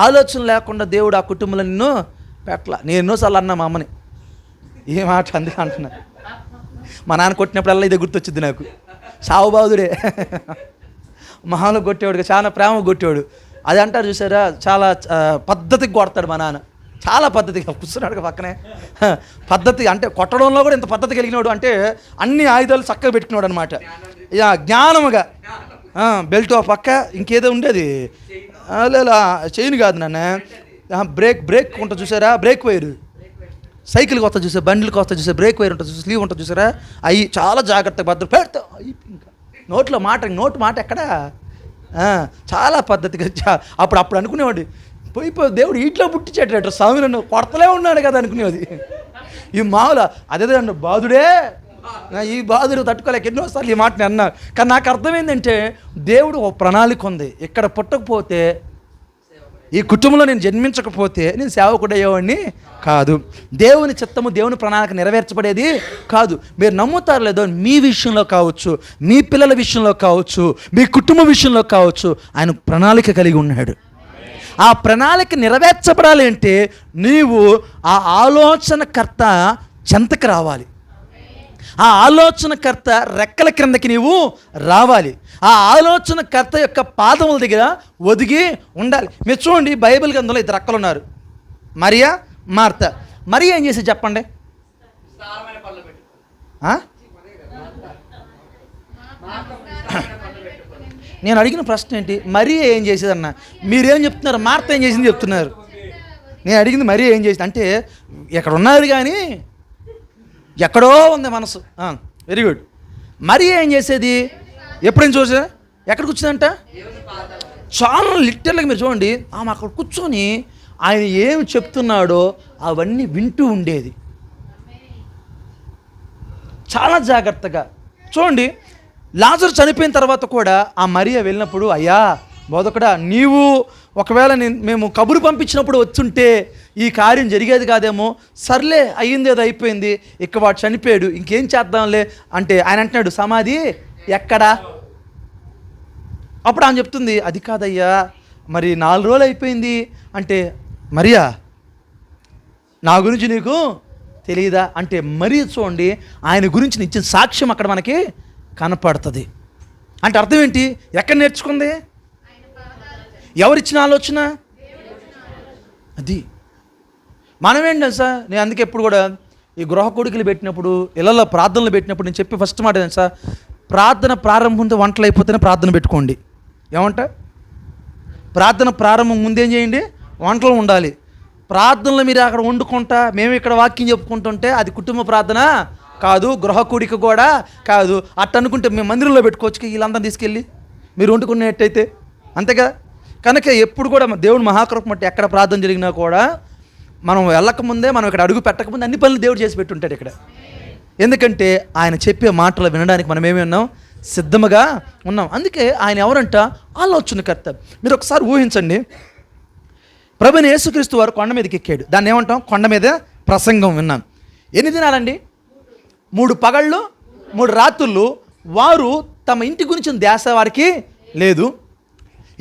ఆలోచన లేకుండా దేవుడు ఆ కుటుంబంలో నిన్ను పెట్టలా. నేను ఎన్నోసార్లు అన్నా మా అమ్మని, ఏ మాట అందుకే అంటున్నా, మా నాన్న కొట్టినప్పుడల్లా ఇదే గుర్తొచ్చింది నాకు. సావుబాదుడే మహాలో కొట్టేవాడు, చాలా ప్రేమ కొట్టేవాడు. అది అంటారు చూసారా, చాలా పద్ధతికి కొడతాడు మా నాన్న, చాలా పద్ధతిగా కూర్చున్నాడు పక్కనే. పద్ధతి అంటే కొట్టడంలో కూడా ఇంత పద్ధతి కలిగినాడు అంటే అన్ని ఆయుధాలు చక్కగా పెట్టుకున్నాడు అనమాట. ఇక జ్ఞానముగా బెల్ట్ పక్క ఇంకేదో ఉండేది, లేదా చైన్ కాదు నాన్న, బ్రేక్ ఉంటుంది చూసారా, బ్రేక్ వైర్, సైకిల్కి వస్తా చూసారా, బండికి వస్తా చూసారా, బ్రేక్ వైర్ ఉంటుంది చూసారా, స్లీవ్ ఉంటుంది చూసారా, అవి చాలా జాగ్రత్తగా భద్ర పెడతా. ఇంకా నోట్లో నోటు మాట ఎక్కడ, చాలా పద్ధతిగా. అప్పుడు అనుకునేవాడు, పోయి దేవుడు ఇంట్లో పుట్టించేట స్వామి నన్ను కొడతలే ఉన్నాడు కదా అనుకునేది. ఈ మామూలు అదే అన్న బాధుడే, ఈ బాధుడు తట్టుకోలేక ఎన్నోసార్లు ఈ మాటని అన్నా. కానీ నాకు అర్థమైందంటే దేవుడు ఒక ప్రణాళిక ఉంది. ఇక్కడ పుట్టకపోతే, ఈ కుటుంబంలో నేను జన్మించకపోతే నేను సేవకుడు అయ్యేవాడిని కాదు. దేవుని చిత్తము, దేవుని ప్రణాళిక నెరవేర్చబడేది కాదు. మీరు నమ్ముతారు లేదో, మీ విషయంలో కావచ్చు, మీ పిల్లల విషయంలో కావచ్చు, మీ కుటుంబం విషయంలో కావచ్చు, ఆయన ప్రణాళిక కలిగి ఉన్నాడు. ఆ ప్రణాళిక నెరవేర్చబడాలి అంటే నీవు ఆ ఆలోచనకర్త చెంతకు రావాలి, ఆ ఆలోచనకర్త రెక్కల క్రిందకి నీవు రావాలి, ఆ ఆలోచనకర్త యొక్క పాదముల దగ్గర ఒదిగి ఉండాలి. మీరు చూడండి, బైబిల్ గ్రంథంలో 2 అక్కలు ఉన్నారు, మరియా, మార్త. మరి ఏం చేసి చెప్పండి? ఆ? నేను అడిగిన ప్రశ్న ఏంటి? మరీ ఏం చేసేదన్న? మీరేం చెప్తున్నారు? మార్త ఏం చేసింది చెప్తున్నారు. నేను అడిగింది మరీ ఏం చేసింది అంటే, ఎక్కడ ఉన్నారు కానీ ఎక్కడో ఉంది మనసు. Very good. మరీ ఏం చేసేది? ఎప్పుడైనా చూసా? ఎక్కడ కూర్చుందంట? చాలా లిటరల్గా మీరు చూడండి, ఆమె అక్కడ కూర్చొని ఆయన ఏం చెప్తున్నాడో అవన్నీ వింటూ ఉండేది. చాలా జాగ్రత్తగా చూడండి. లాజరు చనిపోయిన తర్వాత కూడా ఆ మరియ వెళ్ళినప్పుడు, అయ్యా బోధకుడా, నీవు ఒకవేళ మేము కబురు పంపించినప్పుడు వచ్చుంటే ఈ కార్యం జరిగేది కాదేమో. సర్లే, అయ్యింది ఏదో అయిపోయింది, ఇక వాడు చనిపోయాడు, ఇంకేం చేద్దాంలే అంటే ఆయన అంటున్నాడు, సమాధి ఎక్కడా? అప్పుడు ఆమె చెప్తుంది, అది కాదయ్యా, మరి 4 రోజులు అయిపోయింది అంటే, మరియా నా గురించి నీకు తెలియదా అంటే, మరీ చూడండి ఆయన గురించి ఇచ్చిన సాక్ష్యం అక్కడ మనకి కనపడుతుంది. అంటే అర్థం ఏంటి? ఎక్కడ నేర్చుకుంది? ఎవరిచ్చిన ఆలోచన అది. మనమేంటి సార్, నేను అందుకే ఎప్పుడు కూడా ఈ గృహ కొడుకులు పెట్టినప్పుడు, ఇళ్ళల్లో ప్రార్థనలు పెట్టినప్పుడు నేను చెప్పి ఫస్ట్ మాట ఏంటి సార్, ప్రార్థన ప్రారంభంతో వంటలు అయిపోతేనే ప్రార్థన పెట్టుకోండి. ఏమంట? ప్రార్థన ప్రారంభం ముందేం చేయండి? వంటలు ఉండాలి. ప్రార్థనలు మీరు అక్కడ వండుకుంటా మేము ఇక్కడ వాక్యం చెప్పుకుంటుంటే అది కుటుంబ ప్రార్థన కాదు, గృహ కూడిక కూడా కాదు. అట్ట అనుకుంటే మేము మందిరంలో పెట్టుకోవచ్చు వీళ్ళందరినీ తీసుకెళ్ళి మీరు వండుకునేటైతే, అంతే కదా. కనుక ఎప్పుడు కూడా దేవుడు మహాకృప మట్టి ఎక్కడ ప్రార్థన జరిగినా కూడా మనం వెళ్ళకముందే, మనం ఇక్కడ అడుగు పెట్టకముందే అన్ని పనులు దేవుడు చేసి పెట్టుంటాడు ఇక్కడ. ఎందుకంటే ఆయన చెప్పే మాటలు వినడానికి మనం ఏమి ఉన్నాం? సిద్ధముగా ఉన్నాం. అందుకే ఆయన ఎవరంట? ఆలోచనకర్త. మీరు ఒకసారి ఊహించండి, ప్రభువైన యేసుక్రీస్తు వారు కొండ మీదకి ఎక్కాడు. దాన్ని ఏమంటాం? కొండ మీద ప్రసంగం విన్నాం. ఎన్ని దినాలండి? 3 పగళ్ళు 3 రాత్రులు. వారు తమ ఇంటి గురించిన ధ్యాస వారికి లేదు.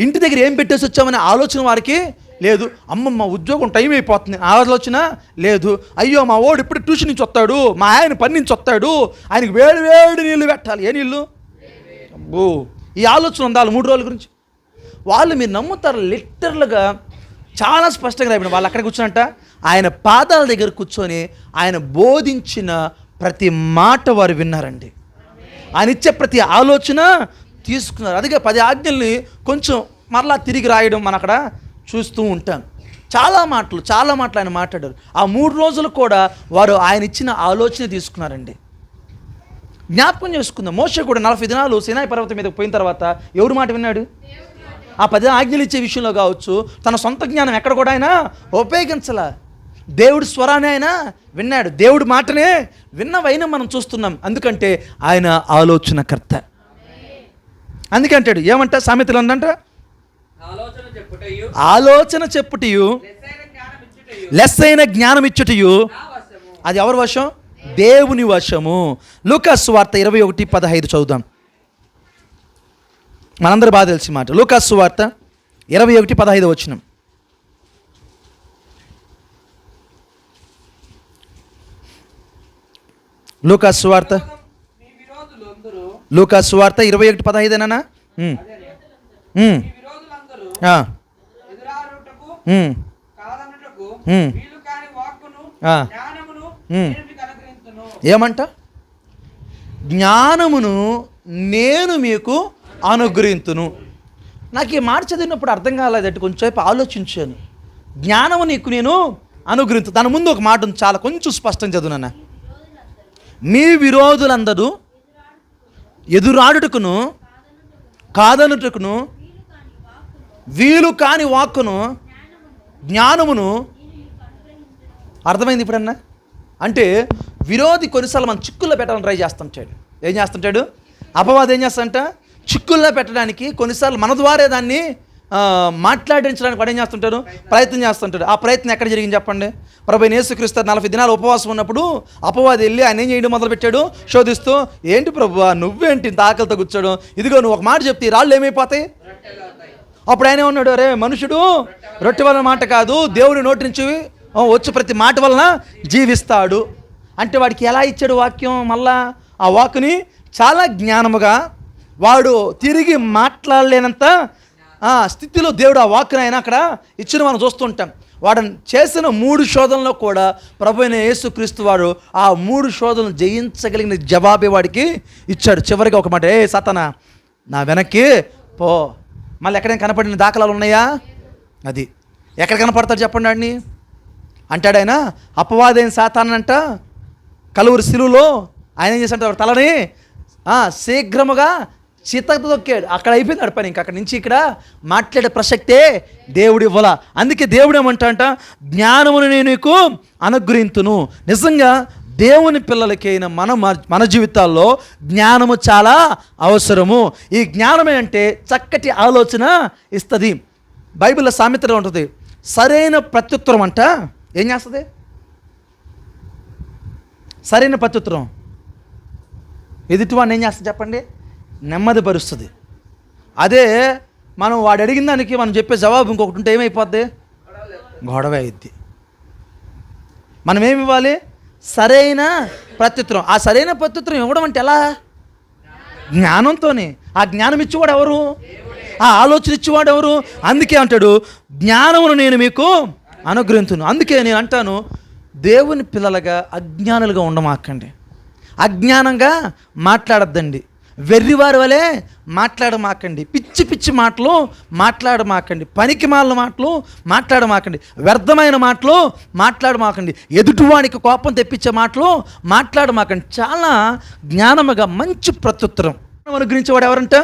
ఇంటి దగ్గర ఏం పెట్టేసి వచ్చామనే ఆలోచన వారికి లేదు. అమ్మమ్మ ఉద్యోగం టైం అయిపోతుంది ఆలోచన లేదు. అయ్యో మా ఓడు ఇప్పుడు ట్యూషన్ నుంచి వస్తాడు, మా ఆయన పని నుంచి వస్తాడు, ఆయనకి వేడి వేడి నీళ్ళు పెట్టాలి. ఏ నీళ్ళు? అబ్బో, ఈ ఆలోచన ఉందా 3 రోజుల గురించి? వాళ్ళు మీరు నమ్ముతారు, లిటరల్గా చాలా స్పష్టంగా రాయబడింది. వాళ్ళు అక్కడ కూర్చున్నట్ట ఆయన పాదాల దగ్గర కూర్చొని ఆయన బోధించిన ప్రతి మాట వారు విన్నారండి. ఆయన ఇచ్చే ప్రతి ఆలోచన తీసుకున్నారు. అందుకే 10 ఆజ్ఞల్ని కొంచెం మరలా తిరిగి రాయడం మనం అక్కడ చూస్తూ ఉంటాం. చాలా మాటలు ఆయన మాట్లాడారు. ఆ 3 రోజులు కూడా వారు ఆయన ఇచ్చిన ఆలోచన తీసుకున్నారండి. జ్ఞాపకం చేసుకుందాం, మోషే కూడా 40 దినాలు సినాయి పర్వతం మీదకి పోయిన తర్వాత ఎవరు మాట విన్నాడు? ఆ 10 ఆజ్ఞలు ఇచ్చే విషయంలో కావచ్చు, తన సొంత జ్ఞానం ఎక్కడ కూడా ఆయన ఉపయోగించాల. దేవుడి స్వరాన్ని ఆయన విన్నాడు, దేవుడి మాటనే విన్నవైనా మనం చూస్తున్నాం. ఎందుకంటే ఆయన ఆలోచనకర్త. అందుకే అంటాడు, ఏమంట సామెతలు ఉందంట, ఆలోచన చెప్పుటయు లెస్సైన జ్ఞానం ఇచ్చుటయు. అది ఎవరి వశం? దేవుని వశము. లూకాసు సువార్త 21:15 చదువుదాం. మనందరూ బాగా తెలిసిన మాట. లూకాసు సువార్త 21:15 వచనం. లూకాసు సువార్త 21:15 ఏమంట? జ్ఞానమును నేను మీకు అనుగ్రహింతును. నాకు ఈ మాట చదివినప్పుడు అర్థం కాలేదంటే కొంచెంసేపు ఆలోచించాను. జ్ఞానము నీకు నేను అనుగ్రహించు. దాని ముందు ఒక మాట ఉంది, చాలా కొంచెం స్పష్టంగా చదువునా. మీ విరోధులందరూ ఎదురాడుటకును కాదనుటకును వీలు కాని వాక్కును జ్ఞానమును. అర్థమైంది ఇప్పుడన్నా? అంటే విరోధి కొన్నిసార్లు మన చిక్కుల్లో పెట్టాలని ట్రై చేస్తుంటాడు. ఏం చేస్తుంటాడు? అపవాదం ఏం చేస్తాడంట? చిక్కుల్లో పెట్టడానికి కొన్నిసార్లు మన ద్వారా దాన్ని మాట్లాడించడానికి వాడు ఏం చేస్తుంటాడు? ప్రయత్నం చేస్తుంటాడు. ఆ ప్రయత్నం ఎక్కడ జరిగింది చెప్పండి? ప్రభువైన యేసుక్రీస్తు 40 దినాలు ఉపవాసం ఉన్నప్పుడు అపవాది వెళ్ళి ఆయన ఏం చేయడం మొదలుపెట్టాడు? శోధిస్తూ, ఏంటి ప్రభువా నువ్వేంటి ఇంత ఆకలితో కూర్చోడం? ఇదిగో నువ్వు ఒక మాట చెప్తే రాళ్ళు ఏమైపోతాయి? అప్పుడు ఆయన ఉన్నాడు, అరే మనుషుడు రొట్టె వలన మాట కాదు, దేవుని నోటి నుంచి వచ్చి ప్రతి మాట వలన జీవిస్తాడు. అంటే వాడికి ఎలా ఇచ్చాడు వాక్యం? మళ్ళా ఆ వాక్కుని చాలా జ్ఞానముగా వాడు తిరిగి మాట్లాడలేనంత స్థితిలో దేవుడు ఆ వాక్కుని ఆయన అక్కడ ఇచ్చిన మనం చూస్తుంటాం. వాడు చేసిన 3 శోధనలో కూడా ప్రభు అయిన యేసుక్రీస్తు వారు ఆ 3 శోధనలు జయించగలిగిన జవాబే వాడికి ఇచ్చాడు. చివరిగా ఒక మాట, ఏ సాతానా నా వెనక్కి పో. మళ్ళీ ఎక్కడైనా కనపడిన దాఖలాలు ఉన్నాయా? అది ఎక్కడ కనపడతాడు చెప్పండి వాడిని అంటాడు ఆయన. అపవాదైన సాతానంట కలువరి శిలువలో ఆయన ఏం చేశాడు, తలని శీఘ్రముగా చితకు తొక్కాడు. అక్కడ అయిపోయింది అడి పని. ఇంక అక్కడి నుంచి ఇక్కడ మాట్లాడే ప్రసక్తే దేవుడు ఇవ్వాల. అందుకే దేవుడు ఏమంటా, జ్ఞానమును నేను నీకు అనుగ్రహింతును. నిజంగా దేవుని పిల్లలకైన మన జీవితాల్లో జ్ఞానము చాలా అవసరము. ఈ జ్ఞానమే అంటే చక్కటి ఆలోచన ఇస్తుంది. బైబిల్లో సామెతలో ఉంటుంది, సరైన ప్రత్యుత్తరం అంట ఏం చేస్తుంది? సరైన ప్రత్యుత్తరం ఎదుటివాడిని ఏం చేస్తుంది చెప్పండి? నెమ్మది పరుస్తుంది. అదే మనం వాడు అడిగిన దానికి మనం చెప్పే జవాబు ఇంకొకటి ఉంటే ఏమైపోద్ది? గొడవ అయింది. మనం ఏమి ఇవ్వాలి? సరైన ప్రత్యుత్తరం. ఆ సరైన ప్రత్యుత్తరం ఇవ్వడం అంటే ఎలా? జ్ఞానంతోనే. ఆ జ్ఞానం ఇచ్చేవాడు ఎవరు? ఆ ఆలోచన ఇచ్చేవాడు ఎవరు? అందుకే అంటాడు, జ్ఞానమును నేను మీకు అనుగ్రహించును. అందుకే నేను అంటాను, దేవుని పిల్లలుగా అజ్ఞానులుగా ఉండమాకండి, అజ్ఞానంగా మాట్లాడద్దండి, వెర్రివారి వలె మాట్లాడమాకండి, పిచ్చి పిచ్చి మాటలు మాట్లాడమాకండి, పనికి మాలిన మాటలు మాట్లాడమాకండి, వ్యర్థమైన మాటలు మాట్లాడమాకండి, ఎదుటివానికి కోపం తెప్పించే మాటలు మాట్లాడమాకండి. చాలా జ్ఞానముగా మంచి ప్రత్యుత్తరం అనుగ్రహించేవాడు ఎవరంట?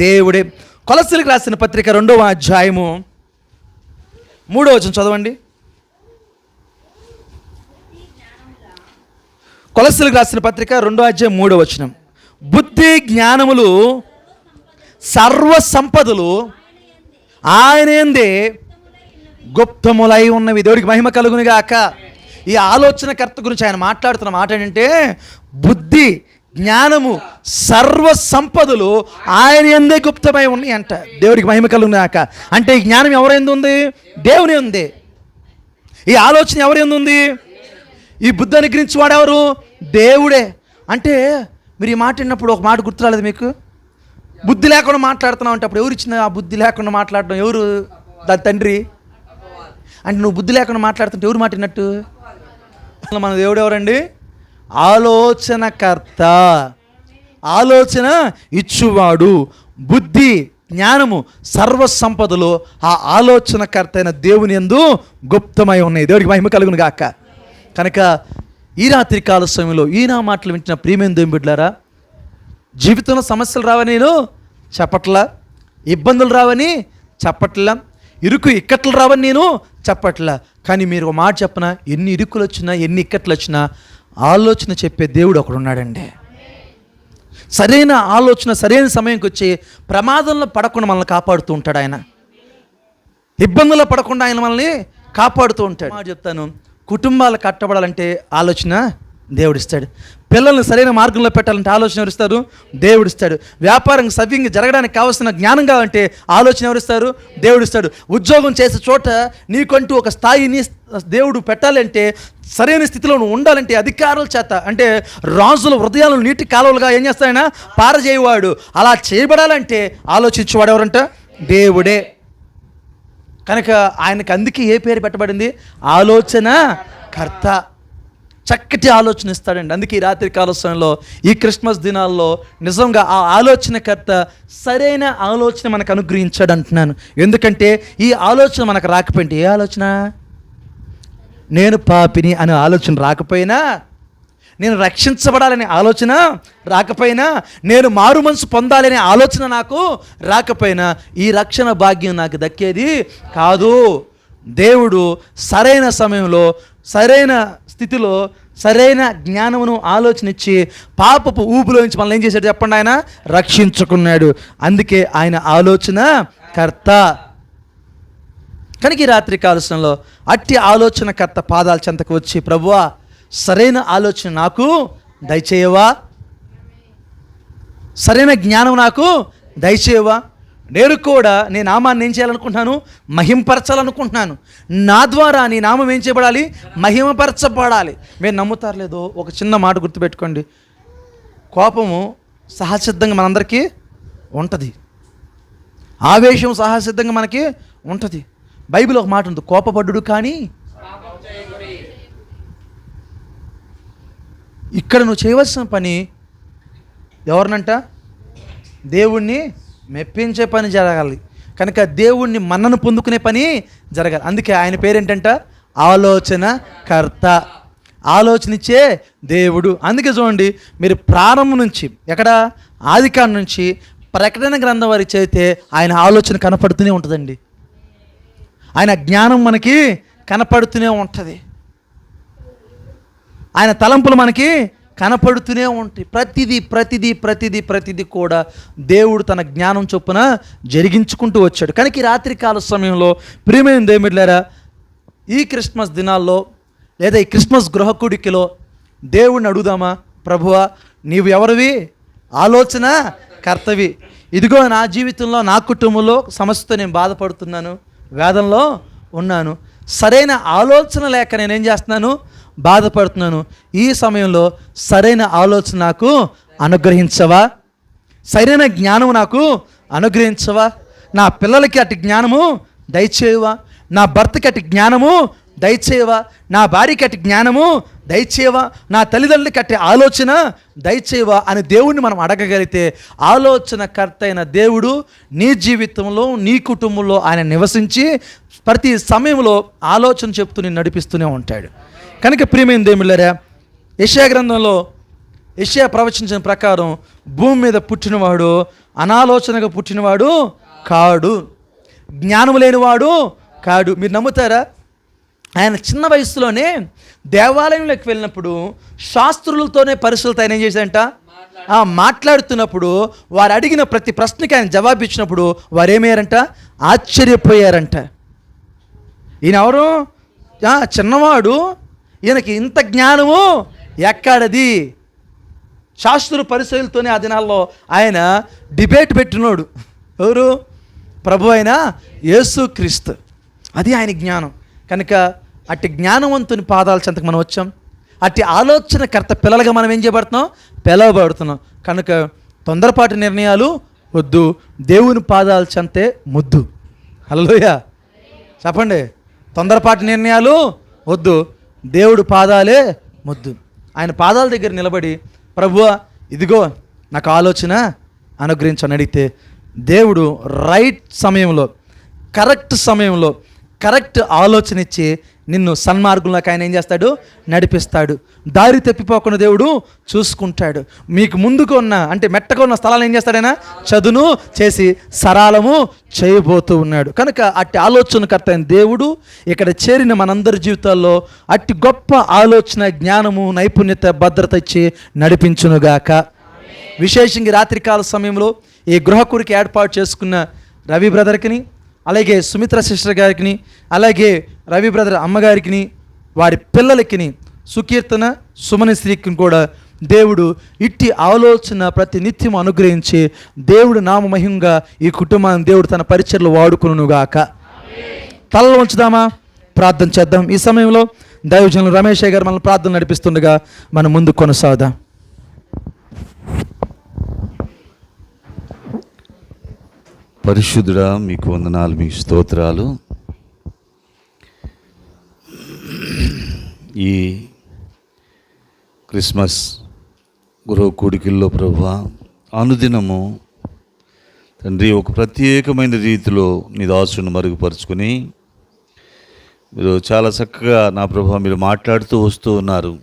దేవుడే. కొలస్సీలకు రాసిన పత్రిక 2వ అధ్యాయము 3వ వచనం చదవండి. కొలస్సీలకు రాసిన పత్రిక 2వ అధ్యాయం 3వ వచనం. బుద్ధి జ్ఞానములు సర్వ సంపదలు ఆయన యందే గుప్తములై ఉన్నవి. దేవుడికి మహిమ కలుగునుగాక. ఈ ఆలోచనకర్త గురించి ఆయన మాట్లాడుతున్న మాట ఏంటంటే, బుద్ధి జ్ఞానము సర్వ సంపదలు ఆయన యందే గుప్తమై ఉన్నాయి అంట. దేవుడికి మహిమ కలుగునుగాక. అంటే ఈ జ్ఞానం ఎవరి యందు ఉంది? దేవుని ఉంది. ఈ ఆలోచన ఎవరి యందు ఉంది? ఈ బుద్ధి అనుగ్రహించి వాడెవరు? దేవుడే. అంటే మీరు ఈ మాట విన్నప్పుడు ఒక మాట గుర్తురాలేదు మీకు? బుద్ధి లేకుండా మాట్లాడుతున్నావు అంటే అప్పుడు ఎవరు ఇచ్చిన ఆ బుద్ధి లేకుండా మాట్లాడడం? ఎవరు? దాని తండ్రి. అంటే నువ్వు బుద్ధి లేకుండా మాట్లాడుతుంటే ఎవరు మాట విన్నట్టు? మన దేవుడు ఎవరండి? ఆలోచనకర్త, ఆలోచన ఇచ్చువాడు. బుద్ధి జ్ఞానము సర్వ సంపదలు ఆ ఆలోచనకర్త అయిన దేవుని యందు గుప్తమై ఉన్నాయి. దేవుడికి మహిమ కలుగును గాక. కనుక ఈ రాత్రి కాల సమయంలో ఈ నా మాటలు వింటున్న ప్రియమైన దేవుని బిడ్డలారా, జీవితంలో సమస్యలు రావని నేను చెప్పట్లా, ఇబ్బందులు రావని చెప్పట్లా, ఇరుకు ఇక్కట్లు రావని నేను చెప్పట్లా. కానీ మీరు ఒక మాట చెప్పనా, ఎన్ని ఇరుకులు వచ్చినా ఎన్ని ఇక్కట్లు వచ్చినా ఆలోచన చెప్పే దేవుడు ఒకడు ఉన్నాడండి. సరైన ఆలోచన సరైన సమయంకి వచ్చి ప్రమాదంలో పడకుండా మనల్ని కాపాడుతూ ఉంటాడు ఆయన. ఇబ్బందుల్లో పడకుండా ఆయన మనల్ని కాపాడుతూ ఉంటాడు. మాట చెప్తాను, కుటుంబాలు కట్టబడాలంటే ఆలోచన దేవుడిస్తాడు. పిల్లల్ని సరైన మార్గంలో పెట్టాలంటే ఆలోచన ఎవరిస్తారు? దేవుడిస్తాడు. వ్యాపారం సవ్యంగా జరగడానికి కావాల్సిన జ్ఞానం కావాలంటే ఆలోచన ఎవరిస్తారు? దేవుడిస్తాడు. ఉద్యోగం చేసే చోట నీకంటూ ఒక స్థాయిని దేవుడు పెట్టాలంటే, సరైన స్థితిలో నువ్వు ఉండాలంటే అధికారుల చేత, అంటే రాజుల హృదయాలను నీటి కాలువలుగా ఏం చేస్తాయన? పారజేయవాడు. అలా చేయబడాలంటే ఆలోచించేవాడు ఎవరంట? దేవుడే. కనుక ఆయనకి అందుకే ఏ పేరు పెట్టబడింది? ఆలోచన కర్త. చక్కటి ఆలోచన ఇస్తాడండి. అందుకే ఈ రాత్రి కాల సమయంలో ఈ క్రిస్మస్ దినాల్లో నిజంగా ఆ ఆలోచనకర్త సరైన ఆలోచన మనకు అనుగ్రహించాడు అంటున్నాను. ఎందుకంటే ఈ ఆలోచన మనకు రాకపోయింటే, ఏ ఆలోచన? నేను పాపిని అనే ఆలోచన రాకపోయినా, నేను రక్షించబడాలనే ఆలోచన రాకపోయినా, నేను మారు మనసు పొందాలనే ఆలోచన నాకు రాకపోయినా ఈ రక్షణ భాగ్యం నాకు దక్కేది కాదు. దేవుడు సరైన సమయంలో సరైన స్థితిలో సరైన జ్ఞానమును ఆలోచన ఇచ్చి పాపపు ఊపులో నుంచి మనల్ని ఏం చేశాడు చెప్పండి? ఆయన రక్షించుకున్నాడు. అందుకే ఆయన ఆలోచన కర్త. కనుక ఈ రాత్రి కాలశంలో అట్టి ఆలోచనకర్త పాదాల చెంతకు వచ్చి, ప్రభువా సరైన ఆలోచన నాకు దయచేయవా, సరైన జ్ఞానం నాకు దయచేయవా, నేను కూడా నీ నామాన్ని ఏం చేయాలనుకుంటున్నాను? మహింపరచాలనుకుంటున్నాను. నా ద్వారా నీ నామం ఏం చేయబడాలి? మహిమపరచబడాలి. మీరు నమ్ముతారు లేదో ఒక చిన్న మాట గుర్తుపెట్టుకోండి. కోపము సహసిద్ధంగా మనందరికీ ఉంటుంది, ఆవేశం సహసిద్ధంగా మనకి ఉంటుంది, బైబిల్ ఒక మాట ఉంది, కోపపడ్డు కానీ. ఇక్కడ నువ్వు చేయవలసిన పని ఎవరినంట? దేవుణ్ణి మెప్పించే పని జరగాలి. కనుక దేవుణ్ణి మన్నను పొందుకునే పని జరగాలి. అందుకే ఆయన పేరేంటంట? ఆలోచనకర్త, ఆలోచనిచ్చే దేవుడు. అందుకే చూడండి, మీరు ప్రారంభం నుంచి ఎక్కడ ఆదికాండం నుంచి ప్రకటన గ్రంథం వారికి చదివితే ఆయన ఆలోచన కనపడుతూనే ఉంటుందండి. ఆయన జ్ఞానం మనకి కనపడుతూనే ఉంటుంది. ఆయన తలంపులు మనకి కనపడుతూనే ఉంటాయి. ప్రతిదీ కూడా దేవుడు తన జ్ఞానం చొప్పున జరిగించుకుంటూ వచ్చాడు. కనుక ఈ రాత్రికాల సమయంలో ప్రియమైన దేవుడిలారా, ఈ క్రిస్మస్ దినాల్లో లేదా ఈ క్రిస్మస్ గృహకుడికిలో దేవుడిని అడుగుదామా, ప్రభువా నీవు ఎవరివి? ఆలోచన కర్తవి. ఇదిగో నా జీవితంలో, నా కుటుంబంలో సమస్యతో నేను బాధపడుతున్నాను, వేదనలో ఉన్నాను, సరైన ఆలోచన లేక నేనేం చేస్తున్నాను? బాధపడుతున్నాను. ఈ సమయంలో సరైన ఆలోచన నాకు అనుగ్రహించవా? సరైన జ్ఞానం నాకు అనుగ్రహించవా? నా పిల్లలకి అటు జ్ఞానము దయచేయవా? నా భర్తకి అటు జ్ఞానము దయచేయవా? నా భార్యకి అటు జ్ఞానము దయచేయవా? నా తల్లిదండ్రులకి అట్టి ఆలోచన దయచేయవా అని దేవుణ్ణి మనం అడగగలిగితే, ఆలోచనకర్త అయిన దేవుడు నీ జీవితంలో, నీ కుటుంబంలో ఆయన నివసించి ప్రతి సమయంలో ఆలోచన చెప్తూ నేను నడిపిస్తూనే ఉంటాడు. కనుక ప్రియమైన దేవుళ్ళారా, యెషయా గ్రంథంలో యెషయా ప్రవచించిన ప్రకారం భూమి మీద పుట్టినవాడు అనాలోచనగా పుట్టినవాడు కాడు, జ్ఞానం లేనివాడు కాడు. మీరు నమ్ముతారా? ఆయన చిన్న వయసులోనే దేవాలయంలోకి వెళ్ళినప్పుడు శాస్త్రులతోనే పరిశీలత ఆయన ఏం చేశాడంట? మాట్లాడుతున్నప్పుడు వారు అడిగిన ప్రతి ప్రశ్నకి ఆయన జవాబు ఇచ్చినప్పుడు వారు ఏమయ్యారంట? ఆశ్చర్యపోయారంట. ఈయన ఎవరు? చిన్నవాడు, ఈయనకి ఇంత జ్ఞానము ఎక్కడది? శాస్త్రుల పరిశీలతోనే ఆ దినాల్లో ఆయన డిబేట్ పెట్టినోడు ఎవరు? ప్రభు అయిన యేసుక్రీస్తు. అది ఆయన జ్ఞానం. కనుక అట్టి జ్ఞానవంతుని పాదాల చెంతకు మనం వచ్చాం. అట్టి ఆలోచనకర్త పిల్లలుగా మనం ఏం చేయబడుతున్నాం? పిలవబడుతున్నాం. కనుక తొందరపాటు నిర్ణయాలు వద్దు, దేవుని పాదాల చెంతే ముద్దు. హల్లెలూయా చెప్పండి. తొందరపాటు నిర్ణయాలు వద్దు, దేవుడు పాదాలే ముద్దు. ఆయన పాదాల దగ్గర నిలబడి, ప్రభువా ఇదిగో నాకు ఆలోచన అనుగ్రహించని అడిగితే దేవుడు రైట్ సమయంలో, కరెక్ట్ సమయంలో కరెక్ట్ ఆలోచన ఇచ్చి నిన్ను సన్మార్గంలోకి ఆయన ఏం చేస్తాడు? నడిపిస్తాడు. దారి తప్పిపోకుండా దేవుడు చూసుకుంటాడు. మీకు ముందుకు ఉన్న, అంటే మెట్టగా ఉన్న స్థలాన్ని ఏం చేస్తాడైనా చదును చేసి సరళము చేయబోతూ ఉన్నాడు. కనుక అట్టి ఆలోచనకర్త అయిన దేవుడు ఇక్కడ చేరిన మనందరి జీవితాల్లో అట్టి గొప్ప ఆలోచన, జ్ఞానము, నైపుణ్యత, భద్రత ఇచ్చి నడిపించునుగాక. విశేషంగా రాత్రికాల సమయంలో ఈ గృహకుడికి ఏర్పాటు చేసుకున్న రవి బ్రదర్కిని, అలాగే సుమిత్ర సిస్టర్ గారికి, అలాగే రవి బ్రదర్ అమ్మగారికి, వారి పిల్లలకి, సుకీర్తన సుమని స్త్రీకి కూడా దేవుడు ఇట్టి ఆలోచన ప్రతి నిత్యం అనుగ్రహించి దేవుడు నామమహింగా ఈ కుటుంబాన్ని దేవుడు తన పరిచర్లు వాడుకునుగాక. తలలో ఉంచుదామా? ప్రార్థన చేద్దాం. ఈ సమయంలో దైవజనులు రమేష్ గారు మనల్ని ప్రార్థన నడిపిస్తుండగా మనం ముందు కొనసాగుదాం. పరిశుద్ధుడా, మీకు వందనాలు, మీకు స్తోత్రాలు. ఈ క్రిస్మస్ గృహ కూడికల్లో ప్రభువా, అనుదినము తండ్రి ఒక ప్రత్యేకమైన రీతిలో నీ దాసుని మరుగుపరుచుకొని మీరు చాలా చక్కగా నా ప్రభువా మీరు మాట్లాడుతూ వస్తూ ఉన్నారు.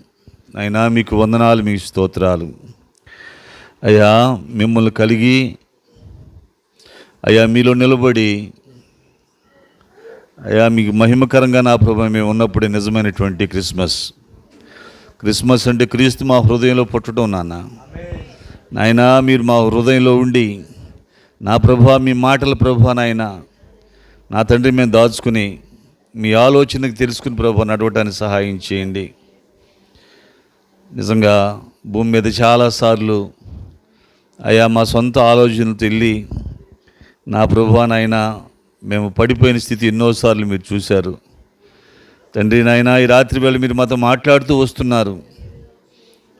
అయినా మీకు వందనాలు, మీకు స్తోత్రాలు. అయ్యా మిమ్మల్ని కలిగి, అయ్యా మీలో నిలబడి, అయ్యా మీకు మహిమకరంగా నా ప్రభు మేము ఉన్నప్పుడే నిజమైనటువంటి క్రిస్మస్ అంటే క్రీస్తు మా హృదయంలో పుట్టడం. నాయనా మీరు మా హృదయంలో ఉండి నా ప్రభువా మీ మాటల ప్రభువా నాయన నా తండ్రి మేము దాచుకుని మీ ఆలోచనకు తెలుసుకుని ప్రభువా నడవటానికి సహాయం చేయండి. నిజంగా భూమి మీద చాలాసార్లు అయ్యా మా సొంత ఆలోచనలతో వెళ్ళి నా ప్రభువా నాయన మేము పడిపోయిన స్థితి ఎన్నోసార్లు మీరు చూశారు తండ్రి. నాయన ఈ రాత్రి వేళ మీరు మాతో మాట్లాడుతూ వస్తున్నారు.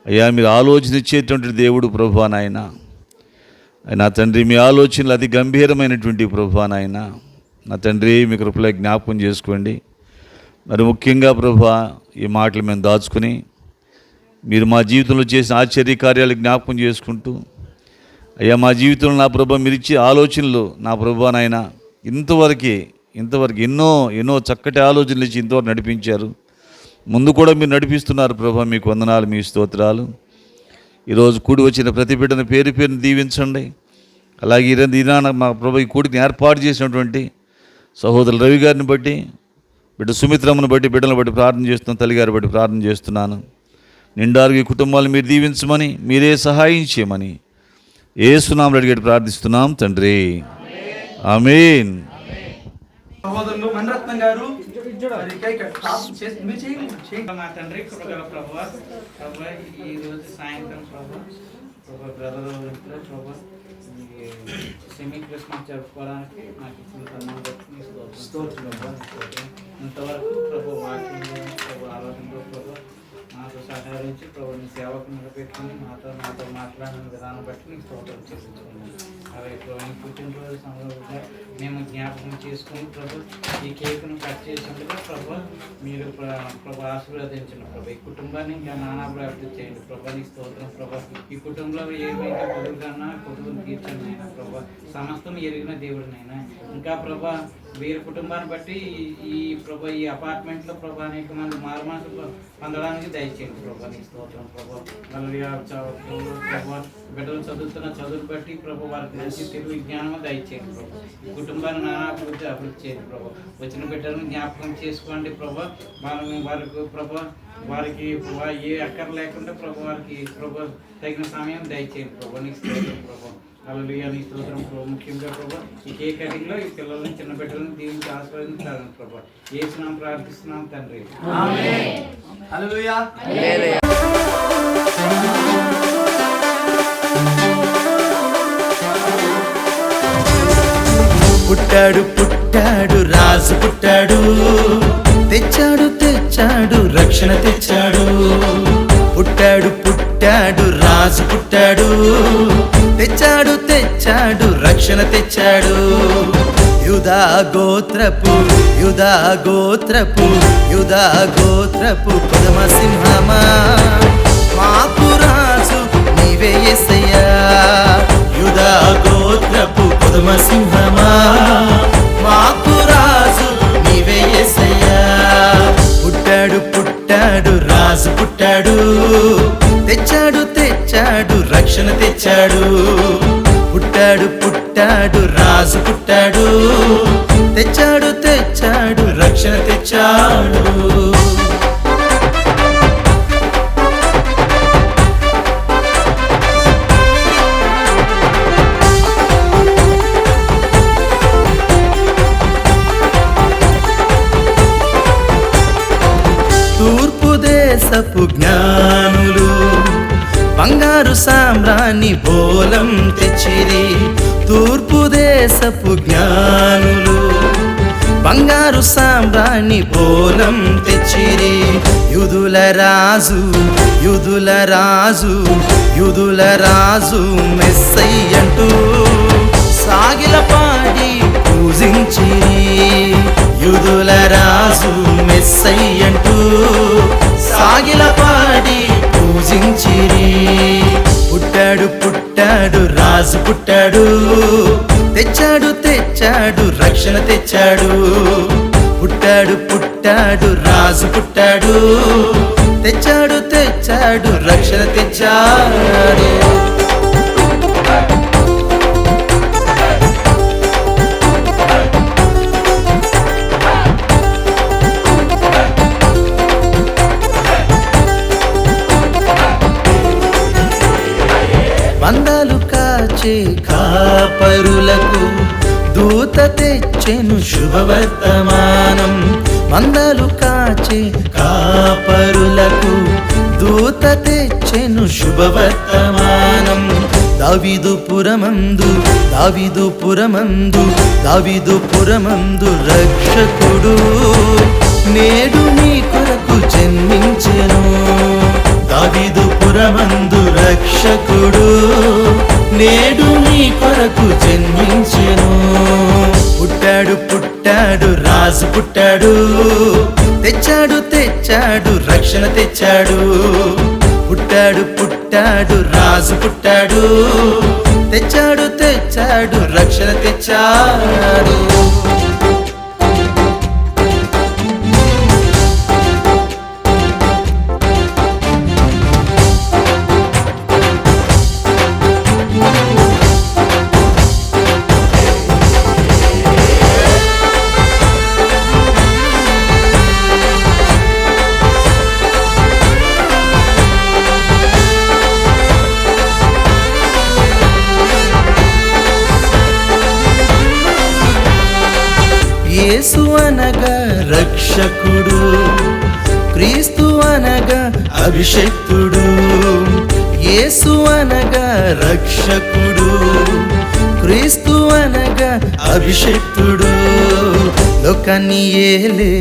అయ్యా మీరు ఆలోచన ఇచ్చేటువంటి దేవుడు ప్రభువా నాయన. నా తండ్రి మీ ఆలోచనలు అతి గంభీరమైనటువంటి ప్రభువా నాయన. నా తండ్రి మీ కృపలో జ్ఞాపకం చేసుకోండి. మరి ముఖ్యంగా ప్రభువా ఈ మాటలు మేము దాచుకుని మీరు మా జీవితంలో చేసిన ఆశ్చర్య కార్యాలు జ్ఞాపకం చేసుకుంటూ, అయ్యా మా జీవితంలో నా ప్రభా మీరు ఇచ్చే ఆలోచనలు నా ప్రభా నాయన ఇంతవరకు ఎన్నో చక్కటి ఆలోచనలు ఇచ్చి ఇంతవరకు నడిపించారు. ముందు కూడా మీరు నడిపిస్తున్నారు ప్రభా, మీకు వందనాలు, మీ స్తోత్రాలు. ఈరోజు కూడి వచ్చిన ప్రతి బిడ్డను పేరుని దీవించండి. అలాగే ఈనాడు మా ప్రభా ఈ కూడిని ఏర్పాటు చేసినటువంటి సహోదరులు రవి గారిని బట్టి, బిడ్డ సుమిత్రమ్మను బట్టి, బిడ్డలను బట్టి ప్రార్థన చేస్తున్నాను, తల్లిగారి బట్టి ప్రార్థన చేస్తున్నాను. నిండారు ఈ కుటుంబాలను మీరు దీవించమని, మీరే సహాయం చేయమని యేసునామములో అడిగి ప్రార్థిస్తున్నాం తండ్రి, ఆమేన్. సహోదరులు మణిరత్నం గారు మా తండ్రి కృపగల ప్రభువా, ఈ రోజు సాయంత్రం బ్రదర్ ఇంట్లో సెమీ క్రిస్మస్ జరుపుకోవడానికి నాకు ఇచ్చిన తను ఇంతవరకు వాక్యం ఆలోచనలో మాతో సహకరించి నీ సేవకు నిలబెట్టుకుని నాతో మాట్లాడిన విధానం బట్టి నీకు స్తోత్రం చేసుకుంటున్నాను. అలాగే పుట్టినరోజు సందర్భంగా మేము జ్ఞాపకం చేసుకుని ఈ కేకును కట్ చేసినందుకు మీరు ఆశీర్వదించండి ఈ కుటుంబాన్ని ఇంకా నానాభివృద్ధి చేయండి నీకు స్తోత్రం ఈ కుటుంబంలో ఏమైతే కొడుకున్నా కొడుకుని తీర్చండి అయినా సమస్తం ఎరిగిన దేవుడినైనా ఇంకా వీరి కుటుంబాన్ని బట్టి ఈ అపార్ట్మెంట్లో అనేక మంది మారుమాసు పొందడానికి దయచేయండి నీకు స్తోత్రం బిడ్డలు చదువుతున్న చదువులు బట్టి వారికి మంచి తెలుగు జ్ఞానం దయచేయండి ఈ కుటుంబాన్ని అభివృద్ధి చేయండి వచ్చిన బిడ్డలను జ్ఞాపకం చేసుకోండి వారికి ఏ అక్కర లేకుండా వారికి తగిన సమయం దయచేయండి నీకు స్తోత్రం హల్లెలూయా నీ స్తోత్రం ముఖ్యంగా ఈ కేక్ కటింగ్లో ఈ పిల్లల్ని చిన్న బిడ్డలను దీవించి ఆశీర్వదించాలని యేసునామములో ప్రార్థిస్తున్నాం తండ్రి, ఆమేన్. హల్లెలూయా. పుట్టాడు రాజు పుట్టాడు, తెచ్చాడు రక్షణ తెచ్చాడు. పుట్టాడు రాజు పుట్టాడు, తెచ్చాడు రక్షణ తెచ్చాడు. యూదా గోత్రపు కొదమ సింహమా, మాకు రాజు నీవే యేసయ్యా. యూదా గోత్రపు కొదమ సింహమా, మాకు రాజు నీవే యేసయ్యా. పుట్టాడు రాజు పుట్టాడు, తెచ్చాడు రక్షణ తెచ్చాడు. పుట్టాడు రాజు పుట్టాడు, తెచ్చాడు రక్షణ తెచ్చాడు. తూర్పు దేశపు జ్ఞానులు బంగారు సామ్రాణి బోలం తెచ్చిరి. తూర్పు దేశపు జ్ఞానులు బంగారు సామ్రాణి బోలం తెచ్చిరి. యూదుల రాజు మెస్సయ్యంటూ సాగిలపాడి పూజించిరి. యూదుల రాజు మెస్సయ్యంటూ సాగిలపాడి పూజించిరి. పుట్టాడు రాజు పుట్టాడు, తెచ్చాడు రక్షణ తెచ్చాడు. పుట్టాడు రాజు పుట్టాడు, తెచ్చాడు రక్షణ తెచ్చాడు. మందలు కాచే కాపరులకు దూత తెచ్చెను శుభవర్తమానం. మందలు కాచే కాపరులకు దూత తెచ్చెను శుభవర్తమానం. దావీదుపురమందు రక్షకుడు నేడు నీ కొరకు జన్మించెను. దావీదుపురమందు రక్షకుడు నేడు నీ కొరకు జన్మించెను. పుట్టాడు పుట్టాడు రాజు పుట్టాడు, తెచ్చాడు తెచ్చాడు రక్షణ తెచ్చాడు. పుట్టాడు పుట్టాడు రాజు పుట్టాడు, తెచ్చాడు తెచ్చాడు రక్షణ తెచ్చాడు. యేసు అనగా రక్షకుడు, క్రీస్తు అనగా అభిషక్తుడు. యేసు అనగా రక్షకుడు, క్రీస్తు అనగా అభిషక్తుడు. లోకాన్ని ఏలే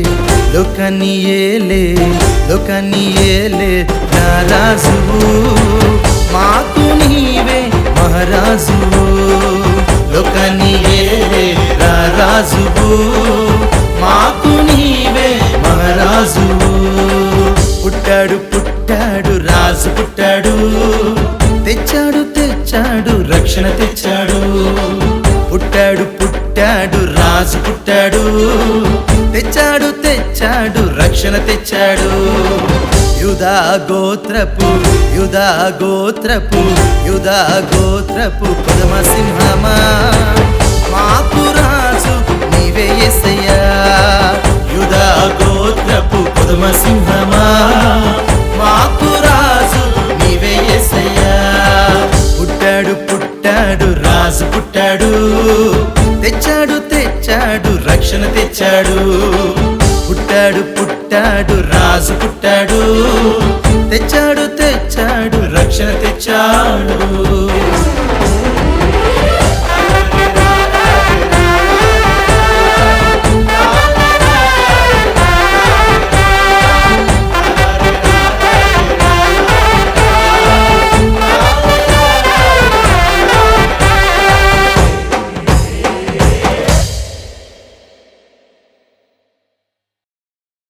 లోకాన్ని ఏలే లోకాన్ని ఏలే నా రాజువు, మాకు నీవే మహారాజువు. లోకాన్ని ఏలే నా రాజువు, మాకు నీవే మహారాజువు. పుట్టాడు పుట్టాడు రాజు పుట్టాడు, తెచ్చాడు తెచ్చాడు రక్షణ తెచ్చాడు. పుట్టాడు పుట్టాడు రాజు పుట్టాడు, తెచ్చాడు తెచ్చాడు రక్షణ తెచ్చాడు. యూదా గోత్రపు యూదా గోత్రపు యూదా గోత్రపు కొదమ సింహమా, మాకు రాజు నీవే యేసయ్యా. యూదా గోత్రపు కొదమ సింహమా, మాకు రాజు నీవే యేసయ్యా. పుట్టాడు పుట్టాడు రాజు పుట్టాడు, తెచ్చాడు తెచ్చాడు రక్షణ తెచ్చాడు. పుట్టాడు పుట్టాడు రాజు పుట్టాడు, తెచ్చాడు తెచ్చాడు రక్షణ తెచ్చాడు.